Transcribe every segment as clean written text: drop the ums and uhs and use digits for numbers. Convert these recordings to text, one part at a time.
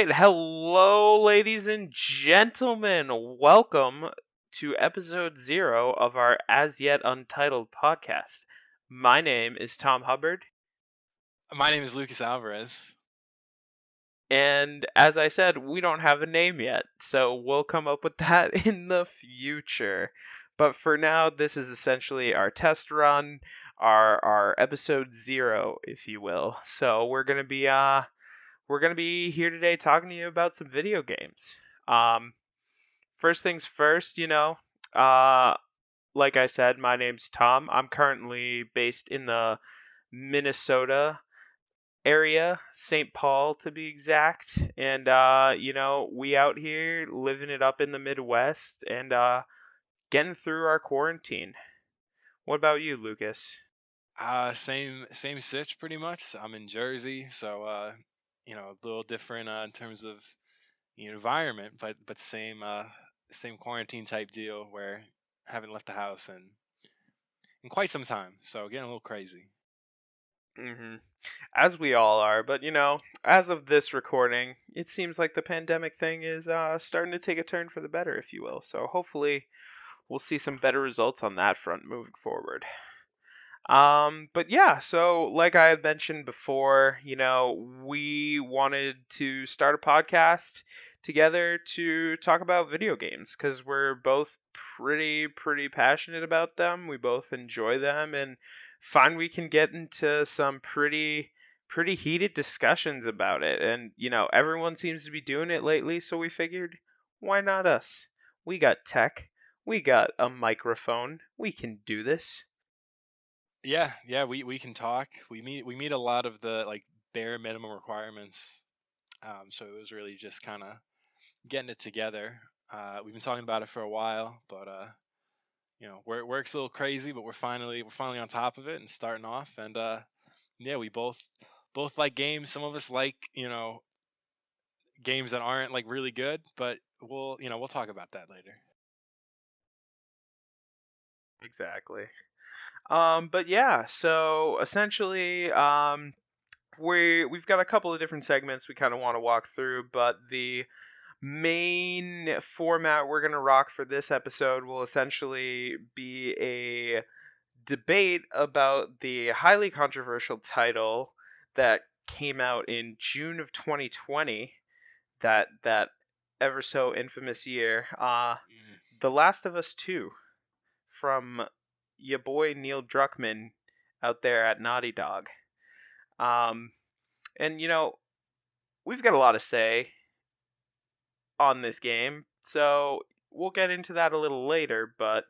right. Hello, ladies and gentlemen. Welcome to episode 0 of our as yet untitled podcast. My name is Tom Hubbard, My name is Lucas Alvarez. and as I said, we don't have a name yet, so we'll come up with that in the future. But for now, this is essentially our test run, our episode 0, if you will. So we're gonna be here today talking to you about some video games. Um, First things first, uh, like I said, my name's Tom. I'm currently based in the Minnesota area, St. Paul to be exact. And, we out here living it up in the Midwest and getting through our quarantine. What about you, Lucas? Same sitch pretty much. I'm in Jersey, so a little different in terms of the environment, but same quarantine type deal where I haven't left the house in quite some time. So getting a little crazy. hmm As we all are, but as of this recording, it seems like the pandemic thing is starting to take a turn for the better, if you will. So hopefully, we'll see some better results on that front moving forward. But yeah, so like I had mentioned before, we wanted to start a podcast together to talk about video games because we're both pretty passionate about them. We both enjoy them and find we can get into some pretty heated discussions about it. And everyone seems to be doing it lately, so we figured, why not us? We got tech, we got a microphone, we can do this. Yeah, we can talk. We meet a lot of the like bare minimum requirements. So it was really just kind of getting it together. We've been talking about it for a while, but work's a little crazy, but we're finally on top of it and starting off. And yeah, we both like games. Some of us like games that aren't like really good, but we'll talk about that later. Exactly. But yeah, so essentially, we've got a couple of different segments we kind of want to walk through, but the main format we're gonna rock for this episode will essentially be a debate about the highly controversial title that came out in June of 2020, that ever so infamous year, Mm. The Last of Us 2 from your boy Neil Druckmann out there at Naughty Dog. Um, and we've got a lot to say on this game, so we'll get into that a little later. But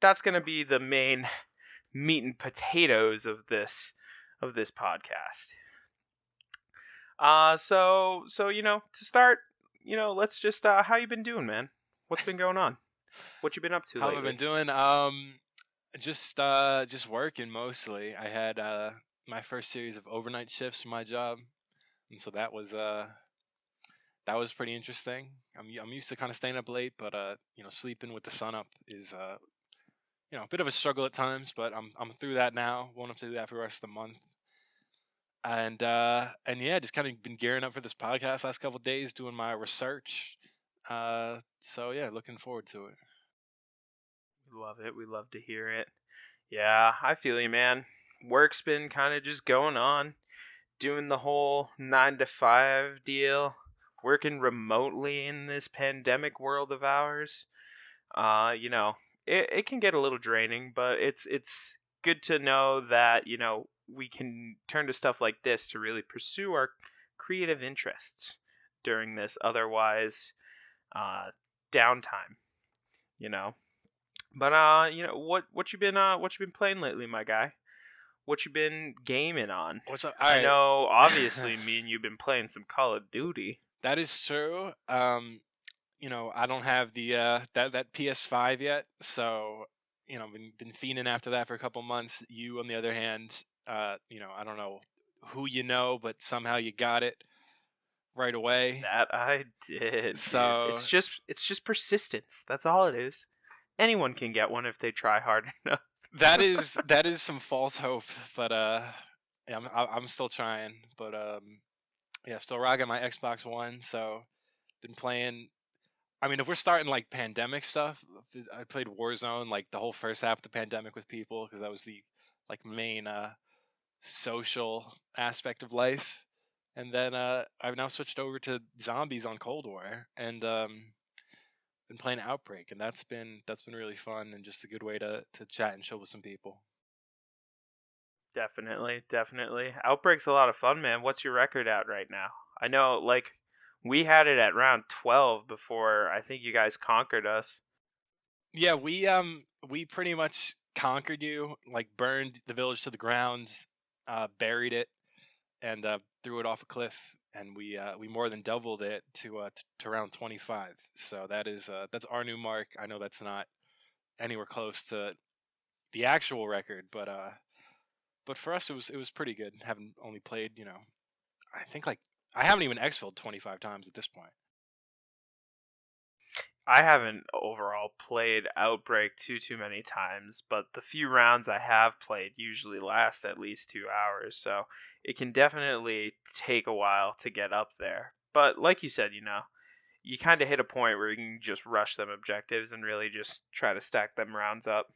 that's going to be the main meat and potatoes of this podcast. So to start, let's just how you been doing, man? What's been going on? What you been up to How have I been lately? doing? Just working mostly. I had my first series of overnight shifts for my job, and so that was pretty interesting. I'm used to kind of staying up late, but sleeping with the sun up is a bit of a struggle at times. But I'm through that now. Won't have to do that for the rest of the month. And yeah, just kind of been gearing up for this podcast last couple of days, doing my research. So yeah, looking forward to it. We love it. We love to hear it. Yeah, I feel you, man. Work's been kind of just going on, doing the whole 9 to 5 deal, working remotely in this pandemic world of ours. You know, it can get a little draining, but it's good to know that we can turn to stuff like this to really pursue our creative interests during this otherwise uh, downtime. You know, but what you been playing lately, my guy? What you been gaming on? What's up? All I right. know, obviously, me and you've been playing some Call of Duty. That is true. I don't have the that PS5 yet, so been fiending after that for a couple months. You, on the other hand, I don't know who you know, but somehow you got it right away. That I did, dude. So It's just persistence. That's all it is. Anyone can get one if they try hard enough. that is some false hope, but yeah, I'm still trying. But Yeah, still rocking my Xbox One. So been playing. I mean, if we're starting like pandemic stuff, I played Warzone like the whole first half of the pandemic with people because that was the like main social aspect of life. And then I've now switched over to zombies on Cold War and been playing Outbreak, and that's been really fun and just a good way to chat and chill with some people. Definitely, definitely. Outbreak's a lot of fun, man. What's your record at right now? I know, like, we had it at round 12 before I think you guys conquered us. Yeah, we pretty much conquered you, like burned the village to the ground, buried it, and threw it off a cliff, and we more than doubled it to around 25. So that's our new mark. I know that's not anywhere close to the actual record, but for us it was pretty good. Having only played, I think like I haven't even exfilled 25 times at this point. I haven't overall played Outbreak too many times, but the few rounds I have played usually last at least 2 hours, so it can definitely take a while to get up there. But like you said, you kind of hit a point where you can just rush them objectives and really just try to stack them rounds up.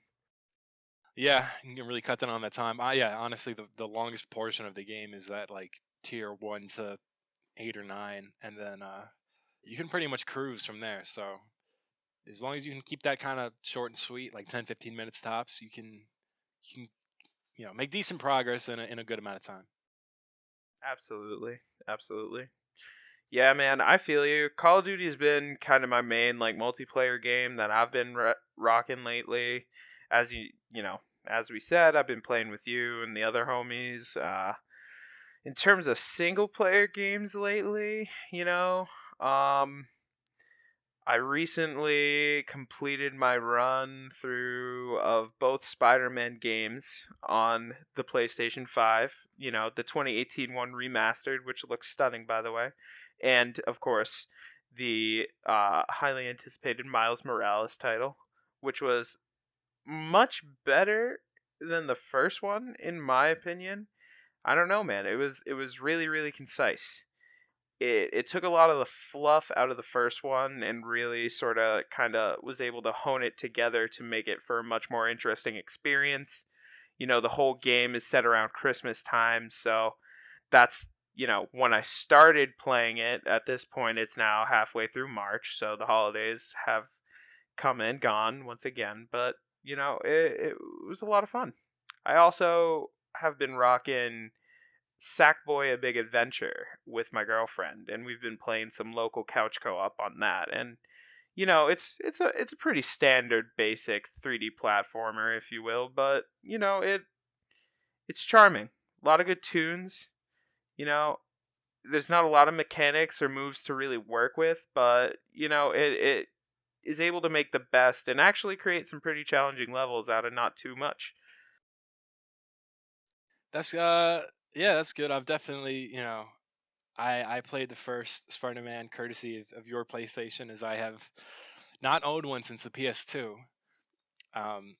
Yeah, you can really cut down on that time. Yeah, honestly, the longest portion of the game is that like tier 1 to 8 or 9, and then you can pretty much cruise from there. So as long as you can keep that kind of short and sweet, like 10, 15 minutes tops, you can make decent progress in a good amount of time. Absolutely. Absolutely. Yeah, man, I feel you. Call of Duty's been kind of my main like multiplayer game that I've been rocking lately. As as we said, I've been playing with you and the other homies. In terms of single player games lately, I recently completed my run through of both Spider-Man games on the PlayStation 5, the 2018 one remastered, which looks stunning by the way, and of course, the highly anticipated Miles Morales title, which was much better than the first one in my opinion. I don't know, man. It was really really concise. It took a lot of the fluff out of the first one and really sort of kind of was able to hone it together to make it for a much more interesting experience. The whole game is set around Christmas time, so that's when I started playing it. At this point, it's now halfway through March, so the holidays have come and gone once again. But it was a lot of fun. I also have been rocking Sackboy: A Big Adventure with my girlfriend, and we've been playing some local couch co-op on that. And it's a pretty standard, basic 3D platformer, if you will, but it's charming. A lot of good tunes. You know, there's not a lot of mechanics or moves to really work with, but it is able to make the best and actually create some pretty challenging levels out of not too much. That's yeah, that's good. I've definitely I played the first Spider-Man courtesy of your PlayStation, as I have not owned one since the PS2.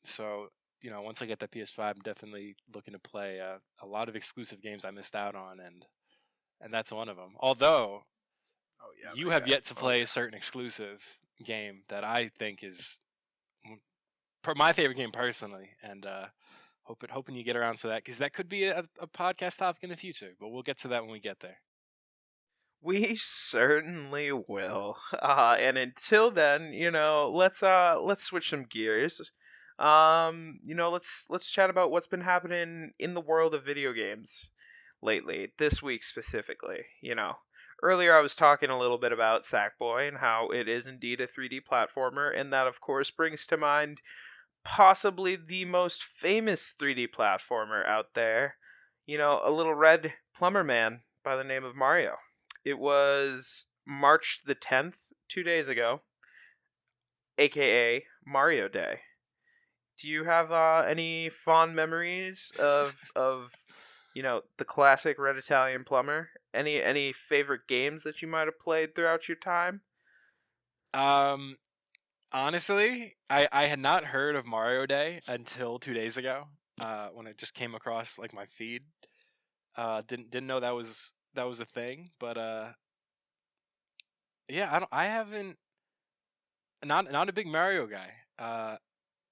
So once I get the PS5, I'm definitely looking to play a lot of exclusive games I missed out on, and that's one of them. Although Oh yeah, you my have guy. yet to Oh play a yeah. certain exclusive game that I think is my favorite game personally, and hoping you get around to that because that could be a podcast topic in the future. But we'll get to that when we get there. We certainly will. And until then, let's switch some gears. Let's chat about what's been happening in the world of video games lately, this week specifically. Earlier I was talking a little bit about Sackboy and how it is indeed a 3D platformer, and that of course brings to mind possibly the most famous 3D platformer out there. A little red plumber man by the name of Mario. It was March the 10th, 2 days ago, aka Mario Day. Do you have any fond memories of the classic red Italian plumber? Any favorite games that you might have played throughout your time? Um, Honestly, I had not heard of Mario Day until 2 days ago, when it just came across like my feed. Didn't know that was that was a thing, but yeah, I haven't, not a big Mario guy.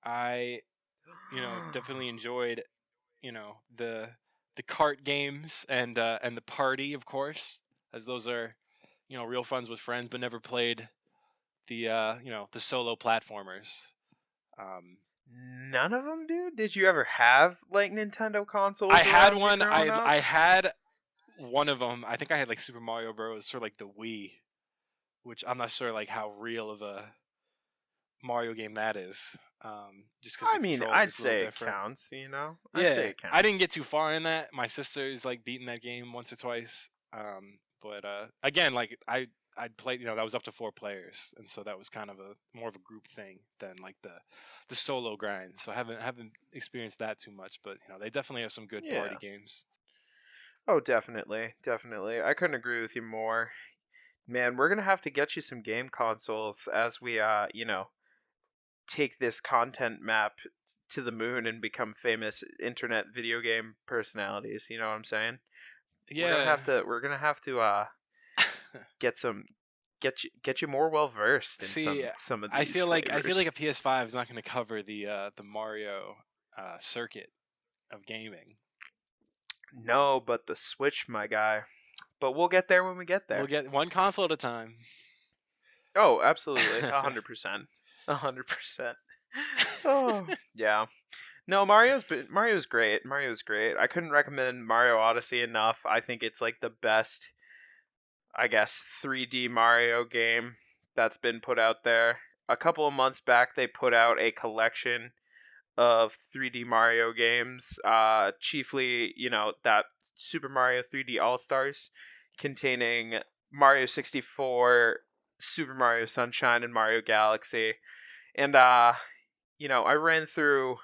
I definitely enjoyed the kart games and the party, of course, as those are real funs with friends, but never played the solo platformers. Um, None of them, dude. Did you ever have like Nintendo I consoles had around you one. growing up? I had one of them. I think I had like Super Mario Bros. For like the Wii, which I'm not sure like how real of a Mario game that is. Just because I the mean, controller I'd is a little say it different. counts. You know, I'd say Yeah, it I didn't counts. get too far in that. My sister's like beaten that game once or twice. But again, like I'd played, that was up to 4 players, and so that was kind of a more of a group thing than like the solo grind. So I haven't experienced that too much, but they definitely have some good party Yeah. games. Oh, definitely, definitely. I couldn't agree with you more. Man, we're gonna have to get you some game consoles as we, take this content map to the moon and become famous internet video game personalities. You know what I'm saying? Yeah. We're gonna have to get some get you more well versed in See, some of I these feel like flavors. a PS5 is not going to cover the Mario circuit of gaming. No, but the Switch, my guy. But we'll get there when we get We'll there. get one console at a time. Oh, absolutely, 100%, 100%. Oh, yeah. No, Mario's great. Mario's great. I couldn't recommend Mario Odyssey enough. I think it's like the best, I guess, 3D Mario game that's been put out there. A couple of months back, they put out a collection of 3D Mario games, chiefly, that Super Mario 3D All Stars, containing Mario 64, Super Mario Sunshine, and Mario Galaxy. And, I ran through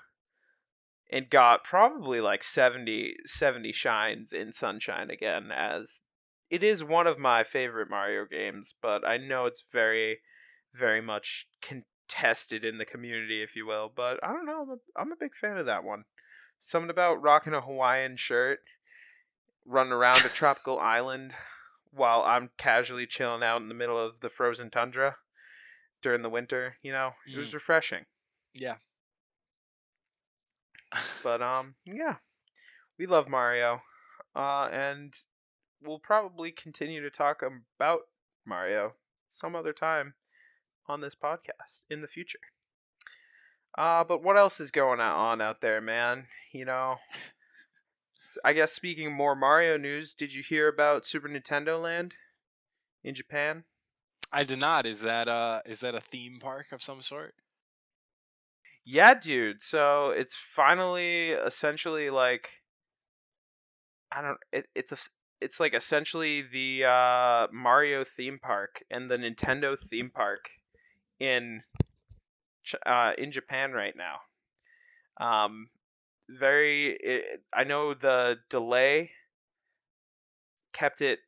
and got probably like 70 shines in Sunshine again, as it is one of my favorite Mario games, but I know it's very, very much contested in the community, if you will. But I don't know, I'm a big fan of that one. Something about rocking a Hawaiian shirt, running around a tropical island while I'm casually chilling out in the middle of the frozen tundra during the winter, it was Mm, refreshing. yeah. But yeah, we love Mario. And we'll probably continue to talk about Mario some other time on this podcast in the future. But what else is going on out there, man? I guess speaking more Mario news, did you hear about Super Nintendo Land in Japan? I did not. Is that a theme park of some sort? Yeah, dude. So it's finally essentially like I don't. It's like essentially the Mario theme park and the Nintendo theme park in in Japan right now. Um, I know the delay kept it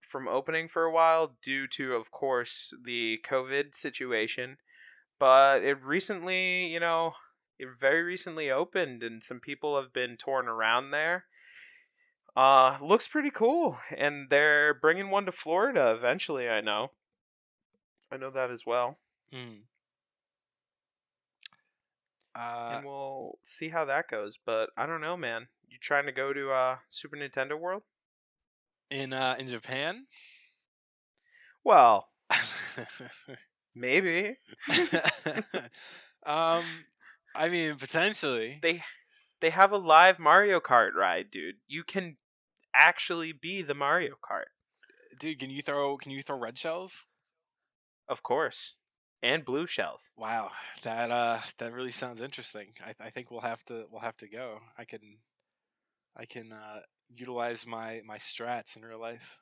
from opening for a while due to, of course, the COVID situation, but it very recently opened, and some people have been touring around there. Looks pretty cool, and they're bringing one to Florida eventually. I know that as well, Mm. Uh, and we'll see how that goes. But I don't know, man. You trying to go to Super Nintendo World? in Japan. Well, maybe. um, I mean potentially, they they have a live Mario Kart ride, dude. You can actually be the Mario Kart, dude. Can you throw red shells? of course, and blue shells. Wow, that really sounds interesting. I think we'll have to go. I can utilize my strats in real life.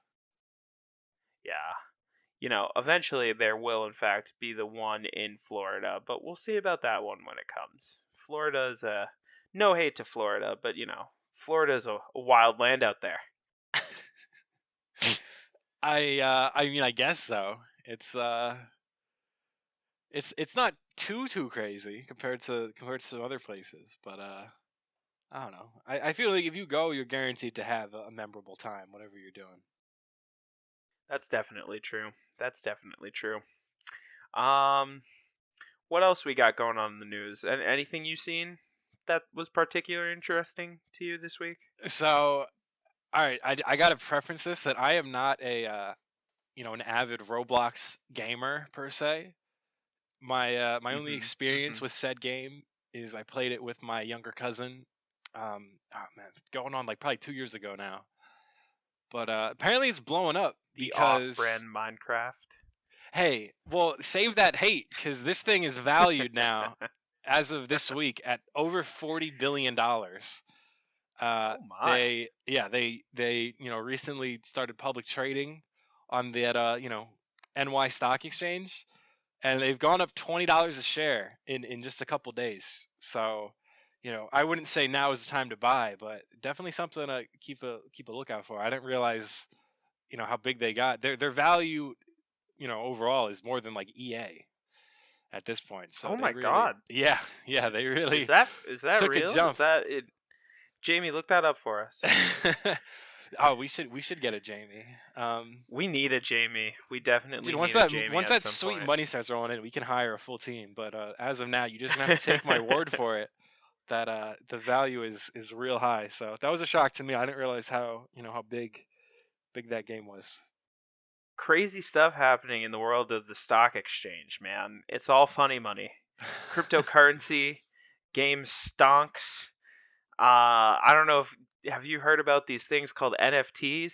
Yeah, eventually there will in fact be the one in Florida, but we'll see about that one when it comes. Florida's a no hate to Florida, but Florida's a wild land out there. I mean I guess so. It's not too crazy compared to some other places, but I don't know. I feel like if you go, you're guaranteed to have a memorable time, whatever you're doing. That's definitely true. That's definitely true. Um, what else we got going on in the news? And anything you seen that was particularly interesting to you this week? So, all right, I got to preference this that I am not a an avid Roblox gamer per se. My only Mm-hmm. experience Mm-hmm. with said game is I played it with my younger cousin. Oh man, going on like probably 2 years ago now. But apparently it's blowing up The because off-brand Minecraft. hey, well save that hate because this thing is valued now as of this week at over $40 billion. Oh my. They recently started public trading on that NY Stock Exchange, and they've gone up $20 a share in just a couple days. So, I wouldn't say now is the time to buy, but definitely something to keep a lookout for. I didn't realize how big they got. Their value overall is more than like EA at this point. So Oh they my really God. yeah they Is really that took a real? Is jump. that it? Jamie, look that up for us. Oh, we should get a Jamie. We need a Jamie. We Dude, definitely once need a that Jamie once at that some sweet point. money starts rolling in, we can hire a full team. But as of now, you're just gonna have to take my word for it that the value is real high. So that was a shock to me. I didn't realize how big that game was. Crazy stuff happening in the world of the stock exchange, man. It's all funny money. Cryptocurrency, game stonks. I don't know if have you heard about these things called NFTs?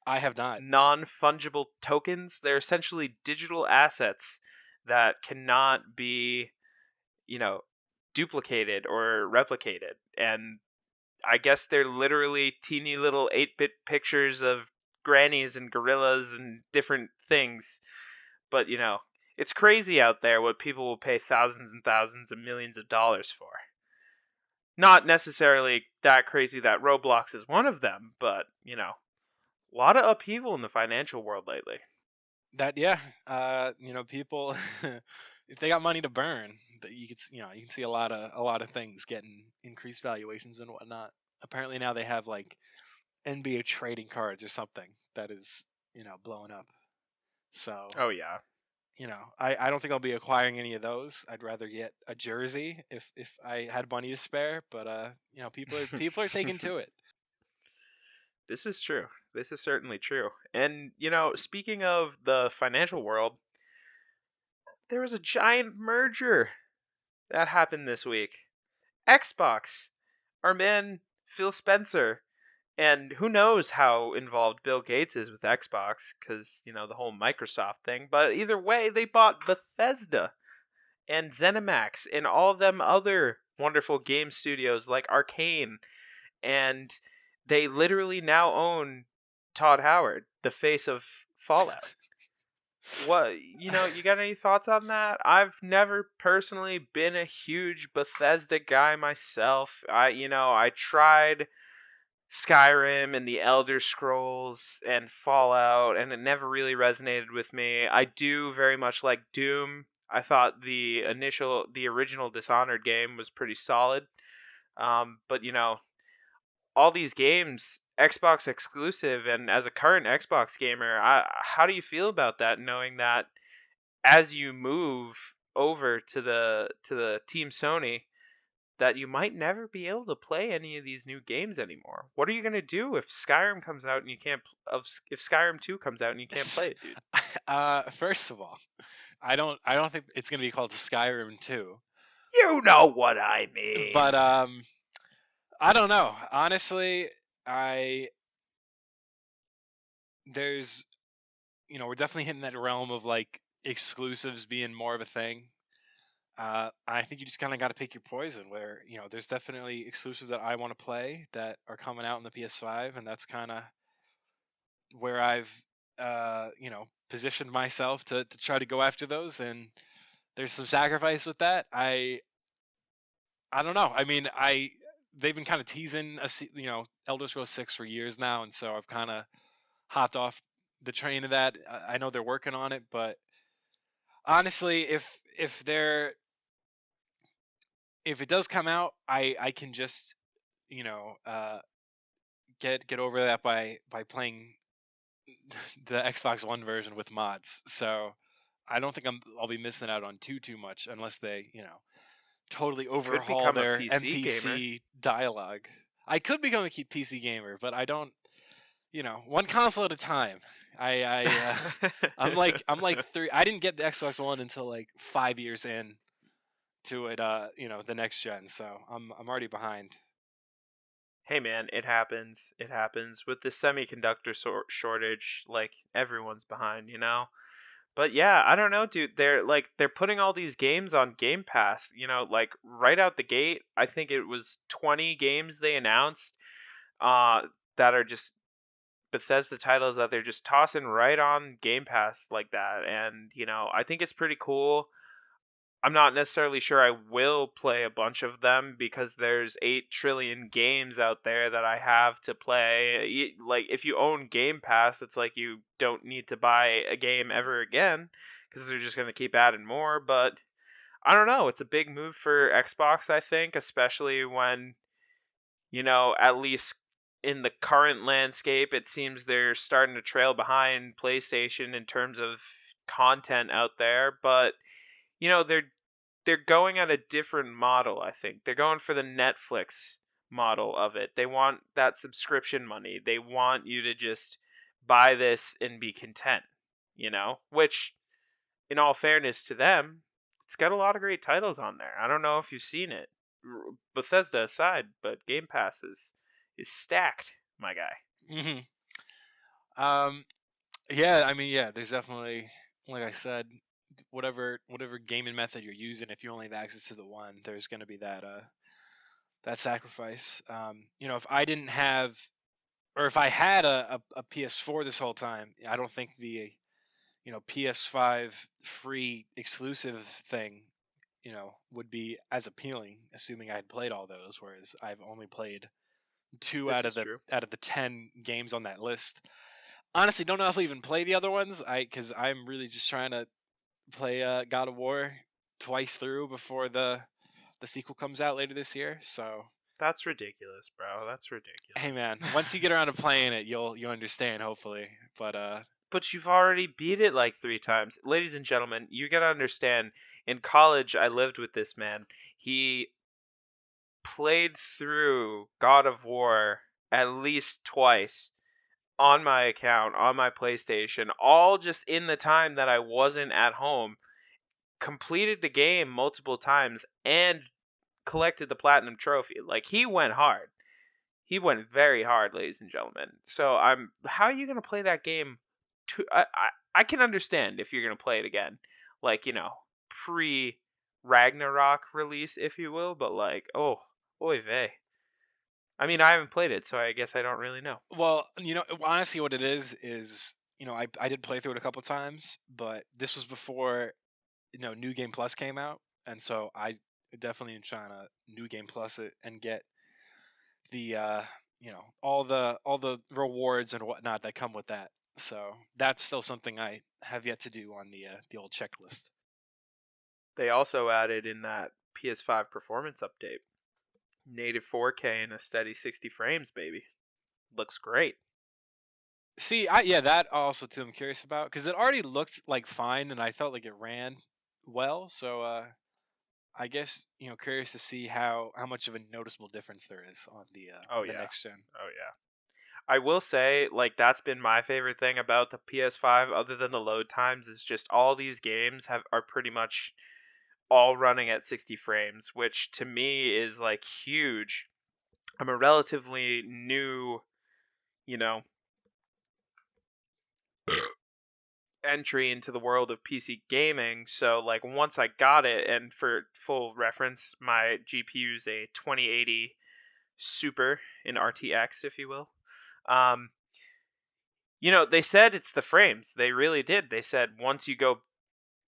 I have not. Non-fungible tokens. They're essentially digital assets that cannot be, you know, duplicated or replicated. And I guess they're literally teeny little 8-bit pictures of grannies and gorillas and different things. But, it's crazy out there what people will pay thousands and thousands and millions of dollars for. Not necessarily that crazy that Roblox is one of them, but, a lot of upheaval in the financial world lately. That yeah, people if they got money to burn, you can see a lot of things getting increased valuations and whatnot. Apparently now they have like NBA trading cards or something that is blowing up. So Oh, yeah. I don't think I'll be acquiring any of those. I'd rather get a jersey if I had money to spare. But people are taking to it. This is true. This is certainly true. And, speaking of the financial world, there was a giant merger that happened this week. Xbox, our man Phil Spencer, and who knows how involved Bill Gates is with Xbox, because, the whole Microsoft thing. But either way, they bought Bethesda and ZeniMax and all of them other wonderful game studios like Arcane. And they literally now own Todd Howard, the face of Fallout. What, you got any thoughts on that? I've never personally been a huge Bethesda guy myself. I tried Skyrim and the Elder Scrolls and Fallout, and it never really resonated with me. I do very much like Doom. I thought the original Dishonored game was pretty solid. But all these games, Xbox exclusive, and as a current Xbox gamer, how do you feel about that? Knowing that as you move over to the Team Sony, that you might never be able to play any of these new games anymore. What are you gonna do if Skyrim comes out and you can't? If Skyrim 2 comes out and you can't play it, dude? First of all, I don't think it's gonna be called Skyrim 2. You know what I mean. But I don't know. Honestly, I there's we're definitely hitting that realm of like exclusives being more of a thing. I think you just kind of got to pick your poison. Where there's definitely exclusives that I want to play that are coming out in the PS5, and that's kind of where I've positioned myself to try to go after those. And there's some sacrifice with that. I don't know. I mean, they've been kind of teasing Elder Scrolls 6 for years now, and so I've kind of hopped off the train of that. I know they're working on it, but honestly, if it does come out, I can just you know uh, get over that by playing the Xbox One version with mods. So I don't think I'll be missing out on too much unless they, totally Could overhaul become a their PC gamer. NPC dialogue. I could become a PC gamer, but I don't. One console at a time. I'm like three. I didn't get the Xbox One until like 5 years in to it. The next gen. So I'm already behind. Hey man, it happens. It happens with the semiconductor shortage. Like everyone's behind, you know. But yeah, I don't know, dude. They're putting all these games on Game Pass. You know, like right out the gate. I think it was 20 games they announced. That are just Bethesda titles that they're just tossing right on Game Pass like that. And you know, I think it's pretty cool. I'm not necessarily sure I will play a bunch of them because there's 8 trillion games out there that I have to play. Like, if you own Game Pass, it's like you don't need to buy a game ever again because they're just going to keep adding more. But I don't know. It's a big move for Xbox, I think, especially when, you know, at least in the current landscape, it seems they're starting to trail behind PlayStation in terms of content out there. But you know they're going at a different model. I think they're going for the Netflix model of it. They want that subscription money. They want you to just buy this and be content, you know? Which, in all fairness to them, it's got a lot of great titles on there. I don't know if you've seen it, Bethesda aside, but Game Pass is stacked, my guy. Hmm. Um, yeah, I mean, yeah, there's definitely, like I said, whatever gaming method you're using, if you only have access to the one, there's going to be that sacrifice. If I didn't have, or if I had a PS4 this whole time, I don't think the PS5 free exclusive thing, would be as appealing, assuming I had played all those. Whereas I've only played two This out of is the true. 10 games on that list. Honestly, don't know if I'll even play the other ones. Because I'm really just trying to play God of War twice through before the sequel comes out later this year. So That's ridiculous, bro. That's hey ridiculous. man, once you get around to playing it, you'll understand hopefully. But But you've already beat it like 3 times. Ladies and gentlemen, you gotta understand, in college, I lived with this man. He played through God of War at least twice on my account, on my PlayStation, all just in the time that I wasn't at home, completed the game multiple times, and collected the Platinum Trophy. Like, he went hard. He went very hard, ladies and gentlemen. So how are you gonna play that game? I can understand if you're gonna play it again, like you know, pre Ragnarok release, if you will. But like, oh, oy vey. I mean, I haven't played it, so I guess I don't really know. well, honestly, what it is I did play through it a couple times, but this was before New Game Plus came out, and so I definitely am trying to New Game Plus it and get the all the rewards and whatnot that come with that. So that's still something I have yet to do on the old checklist. They also added in that PS5 Performance update native 4K and a steady 60 frames, baby. Looks great. See, that also too I'm curious about because it already looked like fine and I felt like it ran well. So I guess curious to see how much of a noticeable difference there is Oh on the yeah. next gen. Oh yeah. I will say, like, that's been my favorite thing about the PS5, other than the load times, is just all these games are pretty much all running at 60 frames, which to me is like huge. I'm a relatively new, you know, entry into the world of PC gaming. So like once I got it, and for full reference, my GPU is a 2080 Super in RTX, if you will. Um, you know, they said it's the frames. They really did. They said once you go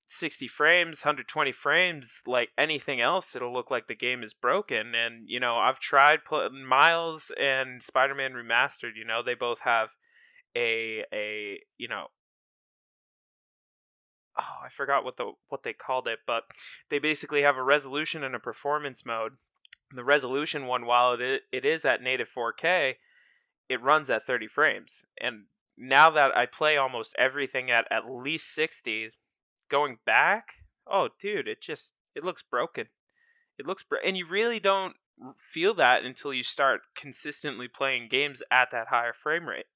60 frames, 120 frames, like anything else, it'll look like the game is broken. And, you know, I've tried putting Miles and Spider Man Remastered, you know, they both have you know, oh, I forgot what they called it, but they basically have a resolution and a performance mode. The resolution one, while it is at native 4K, it runs at 30 frames. And now that I play almost everything at least 60, going back, oh dude, it looks broken. And you really don't feel that until you start consistently playing games at that higher frame rate.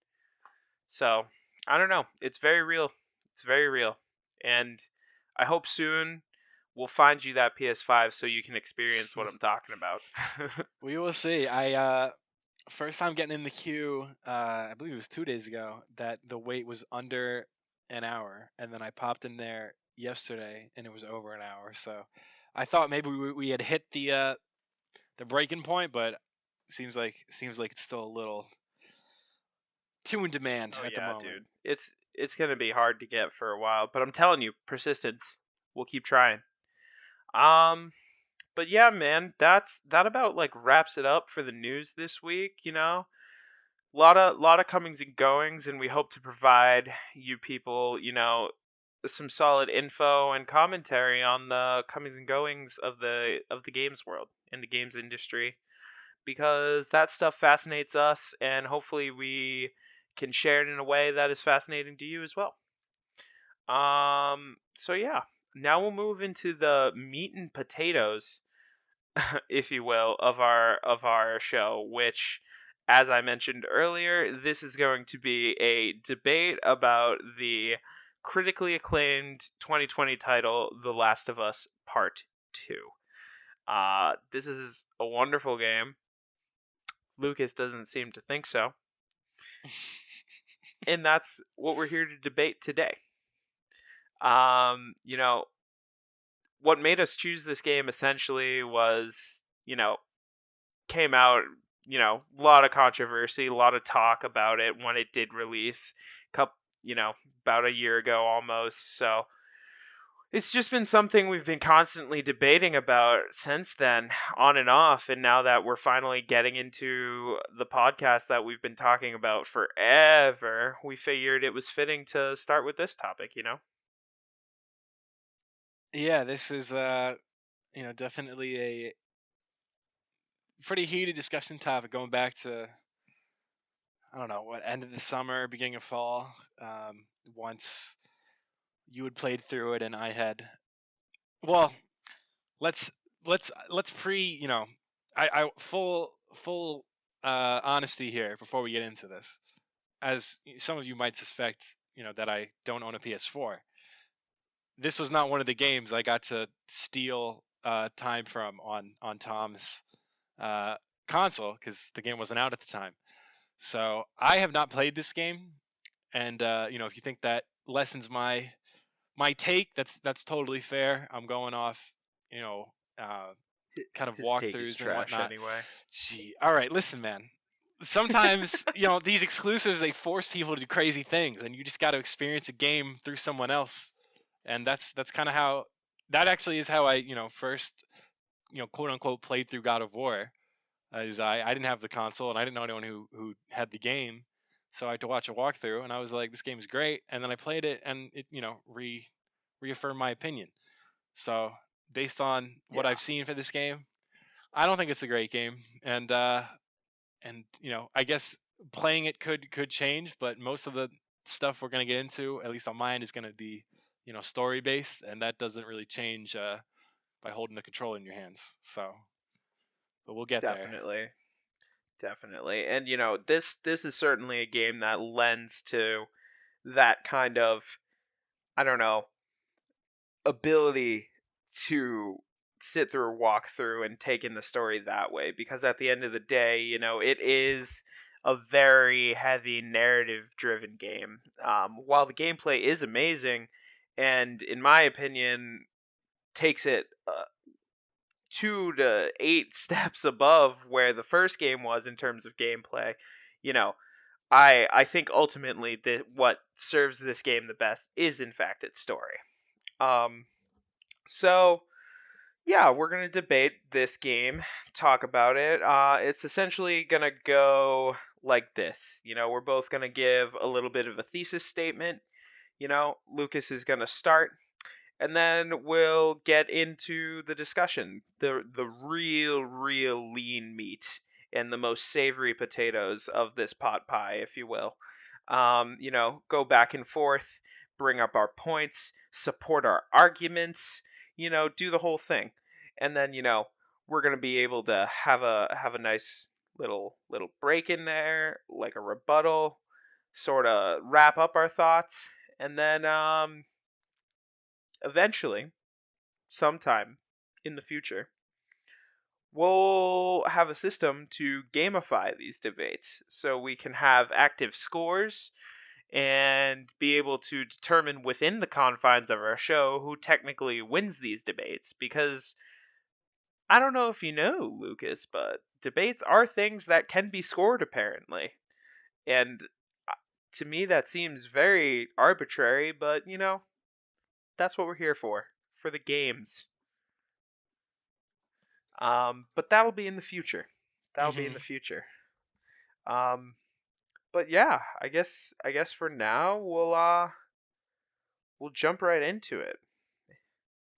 So, I don't know. It's very real. It's very real. And I hope soon we'll find you that PS5 so you can experience what I'm talking about. We will see. First time getting in the queue, I believe it was 2 days ago, that the wait was under an hour, and then I popped in there yesterday, and it was over an hour. So I thought maybe we had hit the breaking point, but seems like it's still a little too in demand Oh at the yeah, moment. dude. It's going to be hard to get for a while, but I'm telling you, persistence. We'll keep trying. Um but yeah, man, that about like wraps it up for the news this week, you know. Lot of comings and goings, and we hope to provide you people, some solid info and commentary on the comings and goings of the games world and the games industry, because that stuff fascinates us, and hopefully we can share it in a way that is fascinating to you as well. So yeah, now we'll move into the meat and potatoes, if you will, of our show, which, as I mentioned earlier, this is going to be a debate about the critically acclaimed 2020 title, The Last of Us Part 2. This is a wonderful game. Lucas doesn't seem to think so, and that's what we're here to debate today. You know, what made us choose this game essentially was, came out, a lot of controversy, a lot of talk about it when it did release, couple, about a year ago almost. So it's just been something we've been constantly debating about since then, on and off. And now that we're finally getting into the podcast that we've been talking about forever, we figured it was fitting to start with this topic. Yeah, this is definitely a pretty heated discussion topic going back to, I don't know, what, end of the summer, beginning of fall. Once you had played through it and I had, well, let's let's pre, I full honesty here before we get into this. As some of you might suspect, that I don't own a PS4. This was not one of the games I got to steal time from on Tom's uh, console because the game wasn't out at the time. So I have not played this game, and if you think that lessens my take, that's totally fair. I'm going off, you know, uh, kind of His take is walkthroughs and trash whatnot. anyway. Gee, all right, listen, man. Sometimes these exclusives, they force people to do crazy things, and you just got to experience a game through someone else, and that's kind of how that actually is how I first quote unquote played through God of War. Is I didn't have the console and I didn't know anyone who had the game, so I had to watch a walkthrough, and I was like, this game's great, and then I played it, and it reaffirmed my opinion. So based on what Yeah, I've seen for this game, I don't think it's a great game, and I guess playing it could change, but most of the stuff we're gonna get into, at least on mine, is gonna be story based, and that doesn't really change by holding the controller in your hands. So, but we'll get there. definitely. Definitely. And this is certainly a game that lends to that kind of, I don't know, ability to sit through a walkthrough and take in the story that way, because at the end of the day, it is a very heavy narrative driven game. While the gameplay is amazing and in my opinion takes it 2 to 8 steps above where the first game was in terms of gameplay, you know, I think ultimately that what serves this game the best is in fact its story. Um, so yeah, we're gonna debate this game, talk about it. It's essentially gonna go like this. We're both gonna give a little bit of a thesis statement. Lucas is gonna start, and then we'll get into the discussion, the real lean meat and the most savory potatoes of this pot pie, if you will. Go back and forth, bring up our points, support our arguments, do the whole thing. And then, we're going to be able to have a nice little break in there, like a rebuttal, sort of wrap up our thoughts, and then eventually, sometime in the future, we'll have a system to gamify these debates so we can have active scores and be able to determine within the confines of our show who technically wins these debates. Because I don't know if you know, Lucas, but debates are things that can be scored apparently. And to me, that seems very arbitrary, but that's what we're here for the games. But that'll be in the future. That'll be in Hmm. the future. Um, but yeah, I guess for now we'll jump right into it.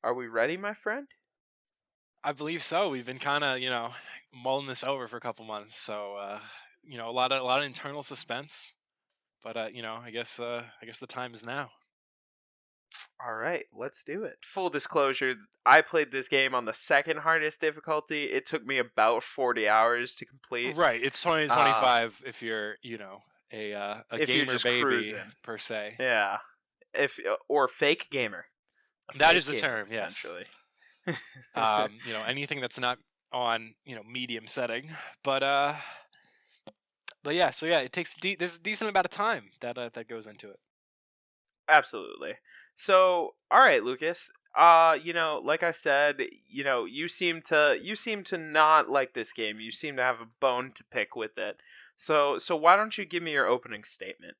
Are we ready, my friend? I believe so. We've been kind of, mulling this over for a couple months, so a lot of internal suspense. But I guess the time is now. All right, let's do it. Full disclosure, I played this game on the second hardest difficulty. It took me about 40 hours to complete. Right. It's 20 to Uh 25 if you're, a if you're gamer just baby cruising. per se. Yeah. If or fake gamer. A That is fake the gamer term. Yes. potentially. Anything that's not on, medium setting. But yeah. So yeah, it takes there's a decent amount of time that goes into it. Absolutely. So, all right, Lucas. Like I said, you seem to not like this game. You seem to have a bone to pick with it. So why don't you give me your opening statement?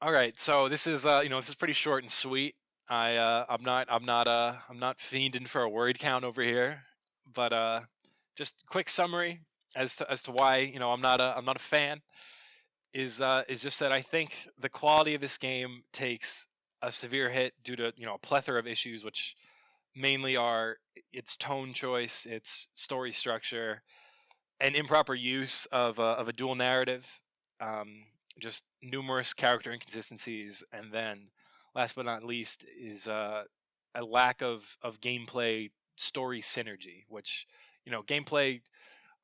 All right. So this is pretty short and sweet. I'm not fiending for a word count over here, but just quick summary as to why I'm not a fan is just that I think the quality of this game takes a severe hit due to a plethora of issues, which mainly are its tone choice, its story structure, and improper use of a dual narrative, um, just numerous character inconsistencies, and then last but not least is a lack of gameplay story synergy, which gameplay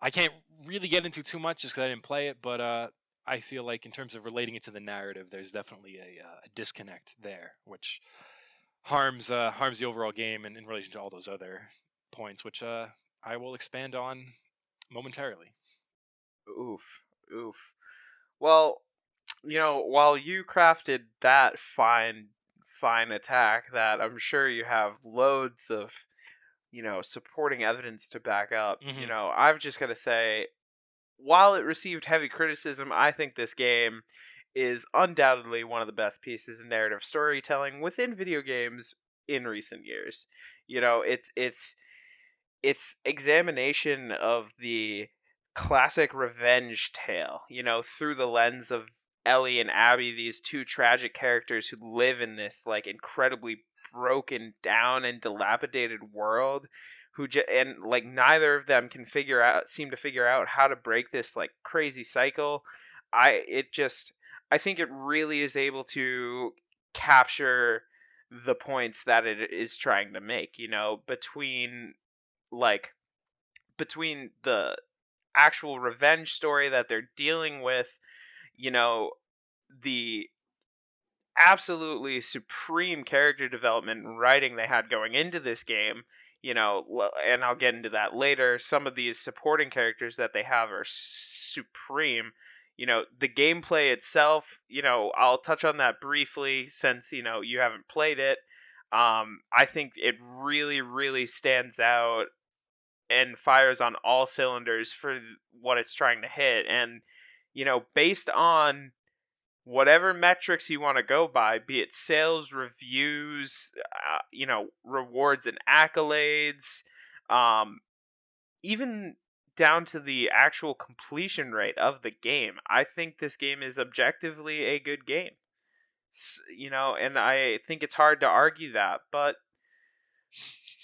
I can't really get into too much just because I didn't play it, but I feel like in terms of relating it to the narrative, there's definitely a disconnect there, which harms the overall game in relation to all those other points, which I will expand on momentarily. Oof, oof. Well, while you crafted that fine attack that I'm sure you have loads of, supporting evidence to back up, Hmm. I've just got to say, while it received heavy criticism, I think this game is undoubtedly one of the best pieces of narrative storytelling within video games in recent years. It's examination of the classic revenge tale, through the lens of Ellie and Abby, these two tragic characters who live in this like incredibly broken down and dilapidated world and like neither of them can seem to figure out how to break this like crazy cycle. I think it really is able to capture the points that it is trying to make, like between the actual revenge story that they're dealing with, you know, the absolutely supreme character development and writing they had going into this game, and I'll get into that later. Some of these supporting characters that they have are supreme. The gameplay itself, I'll touch on that briefly since, you haven't played it. I think it really, really stands out and fires on all cylinders for what it's trying to hit. And, based on whatever metrics you want to go by, be it sales, reviews, rewards and accolades, um, even down to the actual completion rate of the game, I think this game is objectively a good game. And I think it's hard to argue that, but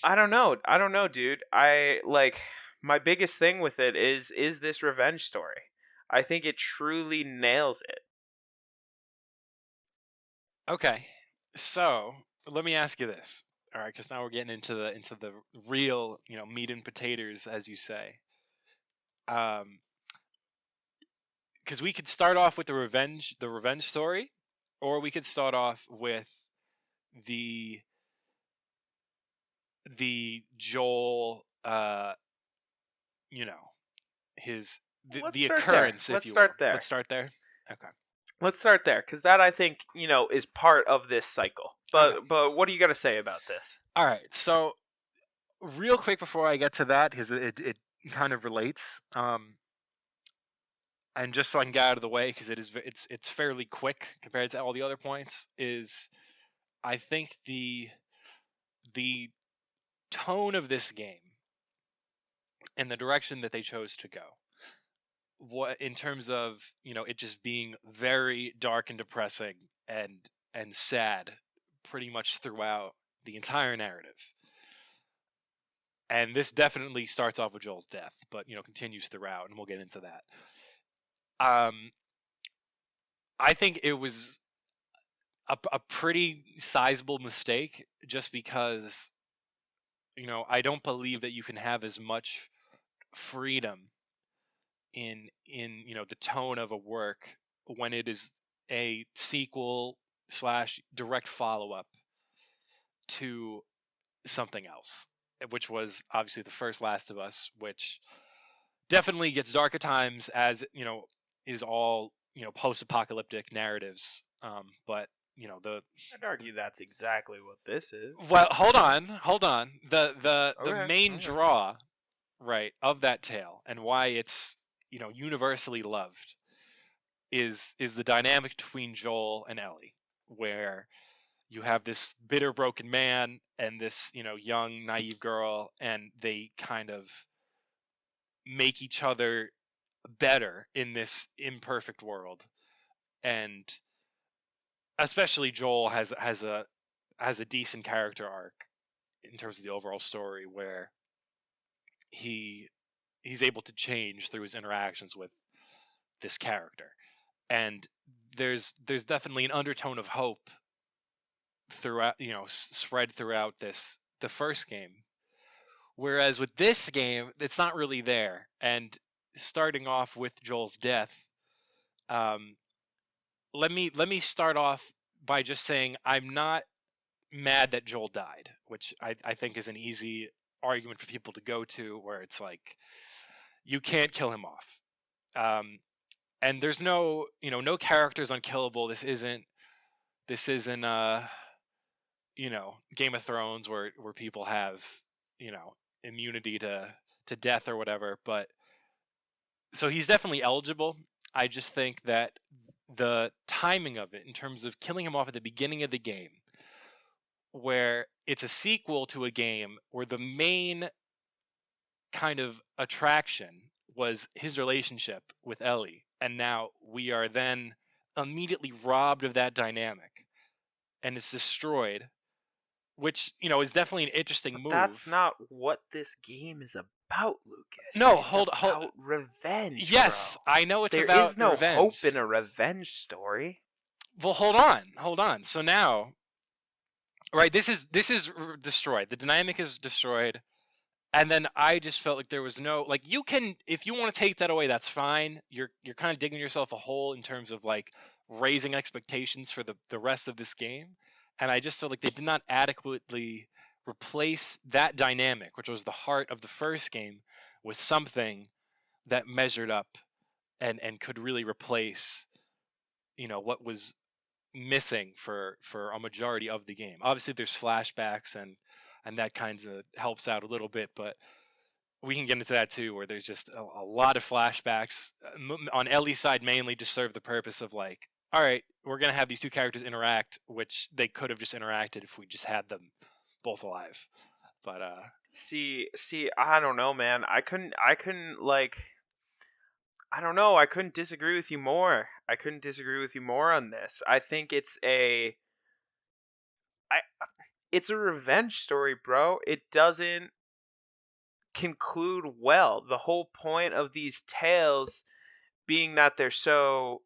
I don't know. I don't know, dude. I like my biggest thing with it is this revenge story. I think it truly nails it. Okay, so let me ask you this. All right, because now we're getting into the real, meat and potatoes, as you say. Because we could start off with the revenge story, or we could start off with the the Joel, you know, his Let's the start there. occurrence, if Let's you will. start Let's there. start there. Okay. Let's start there, because that I think is part of this cycle. Okay. But what do you got to say about this? All right. So real quick before I get to that, because it kind of relates. And just so I can get out of the way, because it's fairly quick compared to all the other points, is I think the tone of this game and the direction that they chose to go, what in terms of it just being very dark and depressing and sad pretty much throughout the entire narrative. And this definitely starts off with Joel's death, but continues throughout, and we'll get into that. um I think it was a pretty sizable mistake, just because I don't believe that you can have as much freedom in the tone of a work when it is a sequel slash direct follow up to something else, which was obviously the first Last of Us, which definitely gets dark at times, as is all post apocalyptic narratives. But the I'd argue that's exactly what this is. well, hold on. The Okay, main okay. draw, right, of that tale, and why it's universally loved, is the dynamic between Joel and Ellie, where you have this bitter, broken man and this young, naive girl, and they kind of make each other better in this imperfect world. And especially Joel has a decent character arc in terms of the overall story, where he he's able to change through his interactions with this character. And there's definitely an undertone of hope throughout, spread throughout the first game, whereas with this game it's not really there. And starting off with Joel's death, um let me start off by just saying I'm not mad that Joel died, which I think is an easy argument for people to go to, where it's like you can't kill him off. And there's no characters unkillable. This isn't Game of Thrones, where people have you know immunity to death or whatever. But so he's definitely eligible. I just think that the timing of it, in terms of killing him off at the beginning of the game, where it's a sequel to a game where the main kind of attraction was his relationship with Ellie, and now we are then immediately robbed of that dynamic, and it's destroyed, which is definitely an interesting But move. that's not what this game is about, Lucas. No, It's hold. about revenge, Yes, bro. I know it's There is about no hope in revenge. a revenge story. Well, hold on. So now, right, this is destroyed. The dynamic is destroyed. And then I just felt like there was no, like, you can, if you want to take that away, that's fine. You're kind of digging yourself a hole in terms of like raising expectations for the rest of this game. And I just felt like they did not adequately replace that dynamic, which was the heart of the first game, with something that measured up and could really replace what was missing for a majority of the game. Obviously there's flashbacks, and that kind of helps out a little bit, but we can get into that too, where there's just a lot of flashbacks on Ellie's side, mainly to serve the purpose of like, all right, we're gonna have these two characters interact, which they could have just interacted if we just had them both alive. But See, I don't know, man. I couldn't like, I don't know. I couldn't disagree with you more. I couldn't disagree with you more on this. I think I, it's a revenge story, bro. It doesn't conclude well. The whole point of these tales being that they're so,